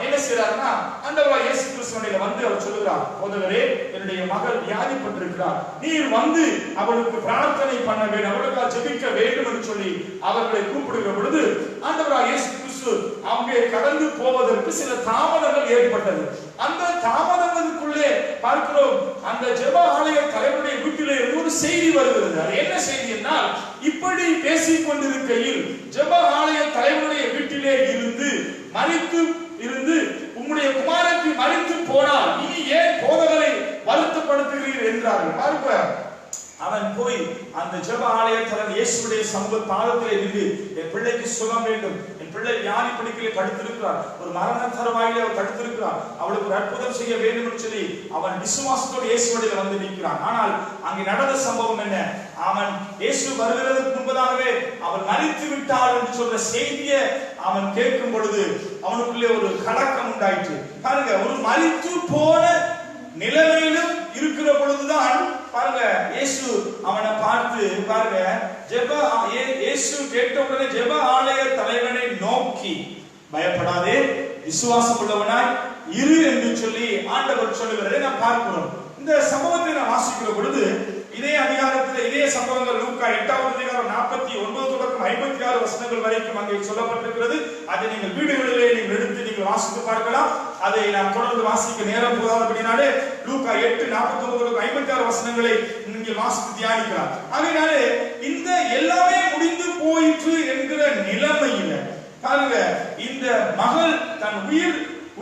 என்ன செய்யறாருன்னா, ஆண்டவராகிய இயேசு கிறிஸ்துவினிலே வந்து அவர் சொல்லுகிறார், போதகரே என்னுடைய மகள் வியாதிப்பட்டிருக்கிறார், நீர் வந்து அவளுக்கு பிரார்த்தனை பண்ண வேண்டும், அவளுக்கு ஜெபிக்க வேண்டும் என்று சொல்லி அவர்களை கூப்பிடுகிற பொழுது ஆண்டவராகிய இயேசு கிறிஸ்து அங்கே கடந்து போவதற்கு சில தாமதங்கள் ஏற்பட்டது. அந்த தாமதங்களுக்குள்ளே பார்க்கிறோம், அந்த ஜெப ஆலய தலைவருடைய வீட்டிலே ஒரு செய்தி வருகிறது. அது என்ன செய்தி என்றால், இப்படி பேசிக் கொண்டிருக்கையில் ஜெப ஆலய தலைவருடைய வீட்டிலே இருந்து உம்முடைய குமாரத்தி மரித்து போனால் இனி ஏன் போதகரை வருத்தப்படுத்துகிறீர் என்றார்கள். பார்க்க அவன் போய் அந்த ஜெப ஆலய தலைவர் இயேசுவுடைய சமூக பாதத்திலே நின்று, என் பிள்ளைக்கு சுகம் வேண்டும், என் பிள்ளை வியாதி படுக்கையிலே படுத்திருக்கிறார், ஒரு மரண தருவாயிலே அவர் படுத்திருக்கிறார், அவளுக்கு ஒரு அற்புதம் செய்ய வேண்டும் என்று சொல்லி அவன் விசுவாசத்தோடு இயேசுவிடத்தில் வந்து நிற்கிறான். ஆனால் அங்கே நடந்த சம்பவம் என்ன, அவன் இயேசு வருகிறதுக்கு முன்பதாகவே அவன் மரித்து விட்டாள் என்று சொல்ற செய்தியை அவன் கேட்கும் பொழுது அவனுக்குள்ளே ஒரு கலக்கம் உண்டாயிற்று. பாருங்க, ஒரு மரித்து போன நிலைமையிலும் இருக்கிற பொழுதுதான் பாருங்க இயேசு அவனை பார்த்து பாருங்க, இயேசு கேட்டவுடனே ஜெப ஆலய தலைவனை நோக்கி பயப்படாதே விசுவாசம் உள்ளவனாய் இரு என்று சொல்லி ஆண்டவர் சொல்லுகிறதை நாம் பார்க்கிறோம். இந்த சம்பவத்தை நான் வாசிக்கிற பொழுது இதே அதிகாரத்தில் இதே சம்பவங்கள் லூக்கா 8வது அதிகாரம் 49 தொடக்கம் 56 வசனங்கள் வரைக்கும் அங்கே சொல்லப்பட்டிருக்கிறது. அதை நீங்கள் வீடுகளிலே நீங்கள் எடுத்து நீங்கள் வாசித்து பார்க்கலாம். அதை நாம் தொடர்ந்து வாசிக்க நேரம் போதாதபடினாலே லூக்கா 8:49 தொடக்கம் 56 வசனங்களை நீங்கள் வாசித்து தியானிக்கலாம். ஆகையாலே இந்த எல்லாமே முடிந்து போயிற்று என்கிற நிலைமையில பாருங்க, இந்த மகள் தன்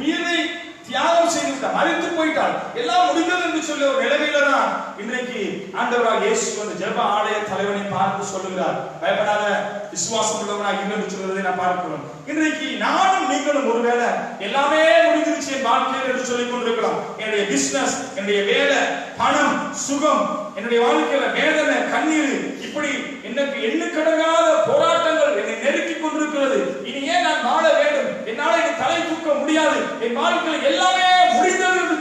உயிரை தியாகம் செய்து மரித்து போயிட்டாள், எல்லாம் முடிந்தது என்று சொல்லி ஒரு நிலைமையில தான் இன்றைக்கு ஆண்டவராகிய இயேசு அந்த ஜெப ஆலய தலைவனை பார்த்து சொல்லுகிறார், பயப்படாத விசுவாசம் உள்ளவனாய் இரு என்று சொல்வதை நான் பார்க்கிறோம். இன்றைக்கு நானும் நீங்களும் ஒருவேளை எல்லாமே முடிஞ்சிருச்சு என் வாழ்க்கையில் என்று சொல்லிக் கொண்டிருக்கலாம். என்னுடைய பிசினஸ், என்னுடைய வேலை, பணம், சுகம், என்னுடைய வாழ்க்கையில வேதனை, கண்ணீர், இப்படி எனக்கு எண்ணுக்கடங்காத போராட்டங்கள் என்னை நெருக்கிக் கொண்டிருக்கிறது. இனி ஏன் நான் வாழ வேண்டும், என்னால் இனி தலை தூக்க முடியாது, என் வாழ்க்கையில் எல்லாமே முடிந்தது என்று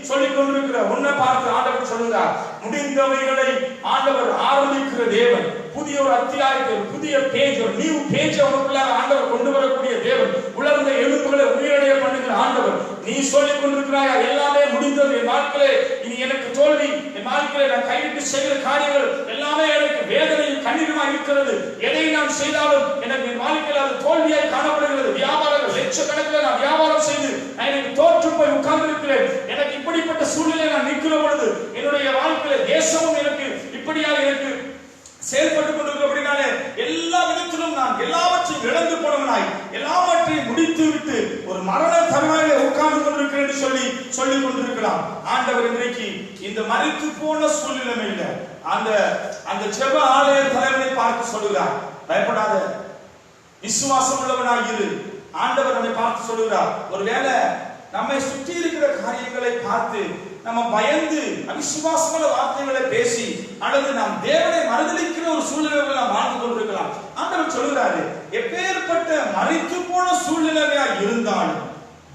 சொல்லிக் கொண்டிருக்கிற உன்னை பார்த்து ஆண்டவர் சொல்லுகிறார், முடிந்தவைகளை ஆண்டவர் ஆரம்பிக்கிற தேவன், புதிய ஒரு அத்தியாயத்தை, ஒரு புதிய பேஜ், ஒரு நியூ பேஜ் அவனுக்குள்ளாக ஆண்டவர் கொண்டு வரக்கூடிய தேவன். உலர்ந்த எலும்புகளை உயிரடைய பண்ணுகிற ஆண்டவர். நீ சொல்லிக் கொண்டிருக்கிறாயா, எல்லாமே முடிந்தது என் வாழ்க்கையிலே, இனி எனக்கு தோல்வி, என் வாழ்க்கையிலே நான் கைவிட்டு செய்கிற காரியங்கள் எல்லாமே எனக்கு வேதனையும் கண்ணீருமா இருக்கிறது, எதை நான் செய்தாலும் எனக்கு என் வாழ்க்கையில் அது தோல்வியாய் காணப்படுகிறது. வியாபாரங்கள் லட்சக்கணக்கில் நான் வியாபாரம் செய்து எனக்கு தோற்று போய் உட்கார்ந்து இருக்கிறேன். எனக்கு இப்படிப்பட்ட சூழ்நிலை நான் நிற்கிற பொழுது என்னுடைய வாழ்க்கையில தேசமும் எனக்கு இப்படியாக எனக்கு செயல்பட்டுக் கொண்டிருக்கிறபடினாலே எல்லா விதத்திலும் நான் எல்லாவற்றையும் இழந்து போனவனாய் எல்லாவற்றையும் முடித்து விட்டு ஒரு மரண தருவாயிலே உட்கார்ந்து கொண்டிருக்கிறேன் என்று சொல்லிக் கொண்டிருக்கலாம். ஆண்டவர் இன்றைக்கு இந்த மரித்து போன சூழ்நிலை இல்லை, அந்த ஜெப ஆலய தலைவனை பார்த்து சொல்லுகிறார், பயப்படாத, விசுவாசம் உள்ளவனாய் இரு. ஆண்டவர் நம்மை பார்த்து சொல்லுகிறார். ஒருவேளை நம்மை சுற்றி இருக்கிற காரியங்களை பார்த்து நம்ம பயந்து அவிசுவாசமான வார்த்தைகளை பேசி அல்லது நாம் தேவனை மறுதலிக்கிற ஒரு சூழ்நிலைகளை நாம் வாழ்ந்து கொண்டிருக்கலாம். ஆண்டவர் சொல்லுகிறாரு, எப்பேற்பட்ட மரித்து போன சூழ்நிலையா இருந்தாலும்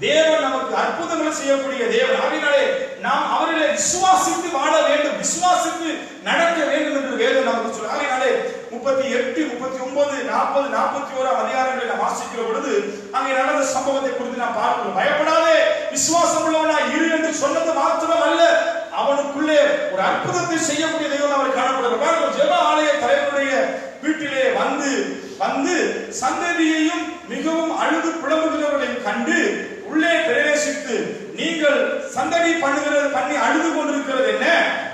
தேவன் நமக்கு அற்புதங்களை செய்யக்கூடிய தேவன். ஆகையினாலே நாம் அவர்களை விசுவாசித்து வாழ வேண்டும், விசுவாசித்து நடக்க வேண்டும் என்று வேதம் நமக்கு சொல்லுது. ஆகையினாலே 38, 39, 40, 41 அதிகாரங்களை நாம் வாசிக்கிற பொழுது அங்கே நடந்த சம்பவத்தை குறித்து நாம் பார்க்கிறோம். பயப்படாதே, விசுவாசம் உள்ளவனாய் இரு என்று சொன்னது மாத்திரம் அல்ல, அவனுக்குள்ளே ஒரு அற்புதத்தை செய்யக்கூடிய தெய்வம் அவர் காணப்படுகிறார். ஜெப ஆலய தலைவருடைய வீட்டிலே வந்து சந்ததியையும் மிகவும் அழுது புலம்புகிறவர்களையும் கண்டு உள்ளே பிரவேசித்து, நீங்கள் சந்ததி பண்ணி அழுது கொண்டிருக்கிறது என்ன?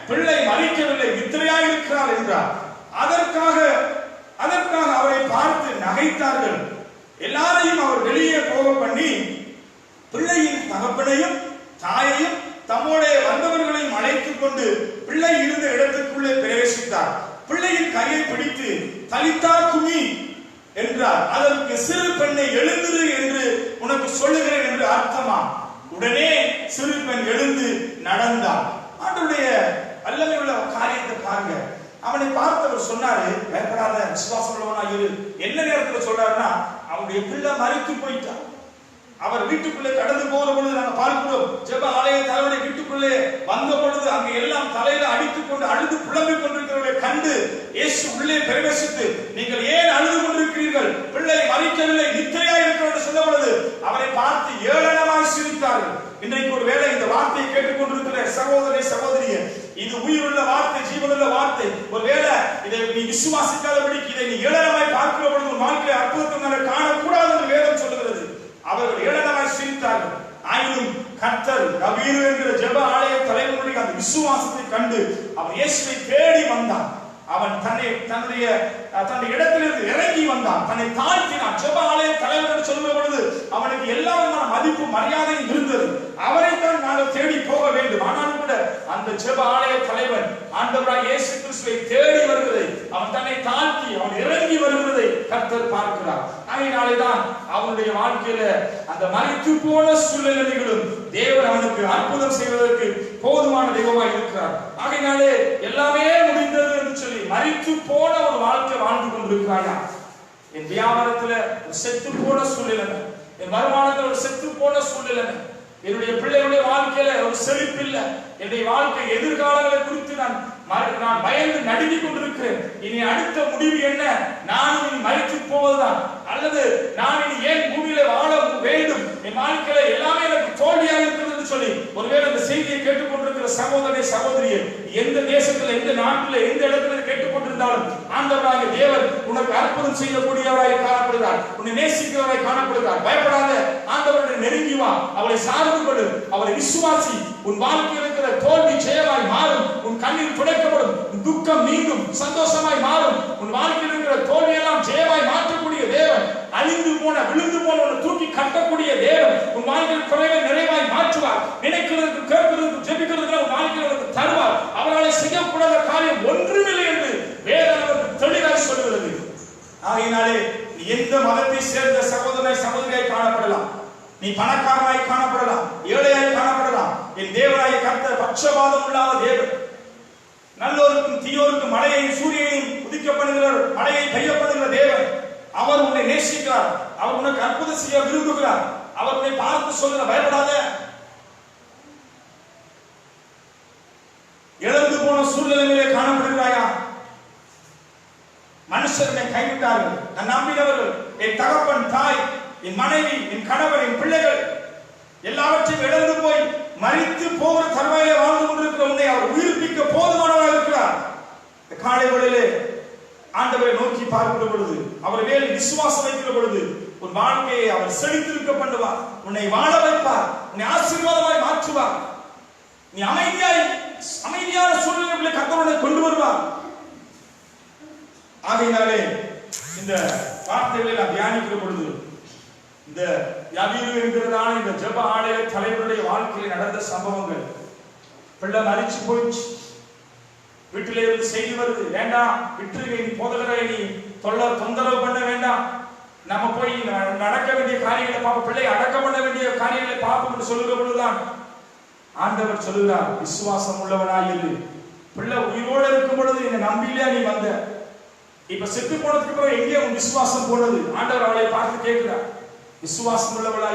பிள்ளை மரிக்கவில்லை, வித்திரையாக இருக்கிறார் என்றார். அதற்காக அவரை பார்த்து நகைத்தார்கள். எல்லாரையும் அவர் வெளியே போக பண்ணி பிள்ளையின் தகப்பனையும் தாயையும் தம்மோடைய வந்தவர்களையும் அழைத்துக் கொண்டு பிள்ளை இருந்த இடத்துக்குள்ளே பிரவேசித்தார். பிள்ளையின் கையை பிடித்து தலித்தா குமி என்றார். அதற்கு சிறு பெண்ணை எழுந்திரு என்று உனக்கு சொல்லுகிறேன் என்று அர்த்தமா? உடனே சிறு பெண் எழுந்து நடந்தார். ஆண்டவருடைய வல்லமை உள்ள காரியத்தை பாருங்க. அவனை பார்த்தவர் சொன்னாரு, பயப்படாத, விசுவாசம் உள்ளவனா இரு. என்ன நேரத்தில் சொல்றாருன்னா, அவனுடைய பிள்ளை மரித்து போயிட்டார். அவர் வீட்டுக்குள்ளே கடந்து போற பொழுது நாங்கள் பார்க்கிறோம், ஜெப ஆலய தலைவருடைய வீட்டுக்குள்ளே வந்த பொழுது அங்கே எல்லாம் தலையில அடித்துக் கொண்டு அழுது புலம்பிக் கொண்டிருக்கிறவர்களை கண்டு இயேசு உள்ளே பிரவேசித்து, நீங்கள் ஏன் அழுது கொண்டிருக்கிறீர்கள்? பிள்ளை மரிக்கவில்லை, நித்திரையா இருக்கிறது சொல்ல பொழுது அவரை பார்த்து ஏளனமாய் சிரித்தார்கள். இன்றைக்கு ஒரு வேளை இந்த வார்த்தையை கேட்டுக்கொண்டிருக்கிற சகோதரி சகோதரியே, இது உயிருள்ள வார்த்தை, ஜீவனுள்ள வார்த்தை. ஒருவேளை இதை நீ விசுவாசிக்காதபடிக்கு இதை நீ ஏளனமாய் பார்க்கிற பொழுது உன் வாழ்க்கையை அற்புதத்தை காணக்கூடாது என்று வேதம் சொல்லுகிறது. அவர்கள் ஏளனமாய் சிரித்தார்கள். ஆயினும் கர்த்தர் கபீரு என்கிற ஜெப ஆலய தலைவனுடைய அந்த விசுவாசத்தை கண்டு அவன் இயேசுவை தேடி வந்தான். அவன் தன்னுடைய இடத்திலிருந்து இறங்கி வந்தான், தன்னை தாழ்த்தினான். ஜெப ஆலய தலைவர் என்று சொல்லுற பொழுது அவனுக்கு எல்லா விதமான மதிப்பு மரியாதையும் இருந்தது. அவரைத்தான் நாங்கள் தேடி போக வேண்டும். ஆனாலும் கூட அந்த ஜெப ஆலய தலைவன் ஆண்டவராய் இயேசு கிறிஸ்துவை தேடி வருவதை, அவன் தன்னை தாழ்த்தி அவன் இறங்கி வருவதை கர்த்தர் பார்க்கிறார். அதனாலேதான் அவனுடைய வாழ்க்கையில அந்த மரித்து போன சூழ்நிலைகளும் தேவன் அவனுக்கு அற்புதம் செய்வதற்கு போதுமான தெய்வமாய் இருக்கிறார். ஆகையினாலே எல்லாமே முடிந்தது என்று சொல்லி மரித்து போன ஒரு வாழ்க்கை வாழ்ந்து கொண்டிருக்கிறாயா? என் வியாபாரத்துல ஒரு செத்து போன சூழ்நிலை, என் வருமானத்தில் ஒரு செத்து போன சூழ்நிலை, என்னுடைய பிள்ளைகளுடைய வாழ்க்கையில ஒரு செழிப்பு இல்லை, என்னுடைய வாழ்க்கை எதிர்காலங்களை குறித்து நான் பயந்து நடுங்கிக் கொண்டிருக்கிறேன். இனி அடுத்த முடிவு என்ன? நான் இனி மரித்து போவதுதான், அல்லது நான் இனி ஏன் பூமியில வாழ வேண்டும்? என் வாழ்க்கையில எல்லாமே எனக்கு தோல்வியாக இருக்கிறது என்று சொல்லி ஒருவேளை இந்த செய்தியை கேட்டுக்கொண்டிருக்கிற சகோதரனை சகோதரியே, எந்த தேசத்துல, எந்த நாட்டில், எந்த இடத்துல கேட்டுக்கொண்டிருந்தாலும் ஆண்டவராகிய தேவன் உனக்கு அற்புதம் செய்யக்கூடியவராய் காணப்படுகிறார், உன்னை நேசிக்கிறவராய் காணப்படுகிறார். பயப்படாத, ஆண்டவரை நெருங்கி வா, அவரை சார்ந்து கொடு, அவரை விசுவாசி. உன் வாழ்க்கையில் இருக்கிற தோல்வி ஜெயமாய் மாறும், உன் கண்ணீர் துடைக்கப்படும், உன் துக்கம் நீங்கும், சந்தோஷமாய் மாறும். உன் வாழ்க்கையில் இருக்கிற தோல்வியெல்லாம் ஜெயமாய் மாற்றக்கூடிய தேவன், அழிந்து போன விழுந்து போன தூக்கி கட்டக்கூடிய தேவன் உன் வாழ்க்கையில் குறைவை நிறைவாய் மாற்றுவார். நினைக்கிறதுக்கு, கேட்கிறதுக்கு, ஜெபிக்கிறதுக்கு உன் வாழ்க்கையில் தருவார். அவரால் செய்யக்கூடாத காரியம் ஒன்றுமில்லை என்று வேதம் நமக்கு தெளிவாய் சொல்கிறது. ஆகையினாலே நீ எந்த மதத்தை சேர்ந்த சகோதரனை சகோதரியாய் காணப்படலாம், நீ பணக்காரனாய் காணப்படலாம், ஏழையாய் காணப்படலாம், என் தேவனாய கர்த்தர் பட்சபாதம் இல்லாத தேவன். நல்லோருக்கும் தீயோருக்கும் மழையையும் சூரியனையும் உதிக்கப்படுகிறார், மழையை பெய்யப்படுகிற தேவன். அவர் உன்னை நேசிக்கிறார், அவர் உனக்கு அற்புதம் செய்ய விரும்புகிறார். அவர் உன்னை பார்த்து சொல்லுற, பயப்படாத. இழந்து போன சூழ்நிலையிலே காணப்படுகிறாயா? மனுஷர் என்னை கைவிட்டார்கள், நான் நம்பினவர்கள், என் தகப்பன், தாய், என் மனைவி, என் கணவர், என் பிள்ளைகள் எல்லாவற்றையும் இழந்து போய் மரித்து போகிற தருவாயிலே வாழ்ந்து கொண்டிருக்கிற உன்னை அவர் உயிர்ப்பிக்க போதுமானவராக இருக்கிறார். இந்த காலை வேளையிலே ஆண்டவரை நோக்கி பார்க்கிற பொழுது, அவர் மேல் விசுவாசம் வைக்கிற பொழுது உன் வாழ்க்கையை அவர் செழித்திருக்க பண்ணுவார், உன்னை வாழ வைப்பார், உன்னை ஆசீர்வாதமாய் மாற்றுவார். நீ அமைதியான சூழ்நிலைகளை கர்த்தருடைய கொண்டு வருவார். ஆகையினாலே இந்த வார்த்தைகளை நான் தியானிக்கிற பொழுது, இந்த யபீரு என்கிறதான இந்த ஜெப ஆலய தலைவருடைய வாழ்க்கையில் நடந்த சம்பவங்கள், பிள்ளை மரிச்சு போயிடுச்சு, வீட்டிலே இருந்து செய்தி வருது, வேண்டாம் விட்டுருங்க, நீ போதகரை நீ தொந்தரவு பண்ண வேண்டாம், நம்ம போய் நடக்க வேண்டிய காரியங்களை பார்ப்போம், பிள்ளை அடக்கம் பண்ண வேண்டிய காரியங்களை பார்ப்போம் என்று சொல்லுகிற பொழுதுதான் ஆண்டவர் சொல்லுகிறார், விசுவாசம் உள்ளவனாயிரு. பிள்ளை உயிரோடு இருக்கும் பொழுது என்னை நம்பிலையா நீ வந்த, இப்ப செத்து போனதுக்கு அப்புறம் எங்கே உன் விசுவாசம் போனது? ஆண்டவர் அவளை பார்த்து கேட்கிறார், விசுவாசம் உள்ளவளா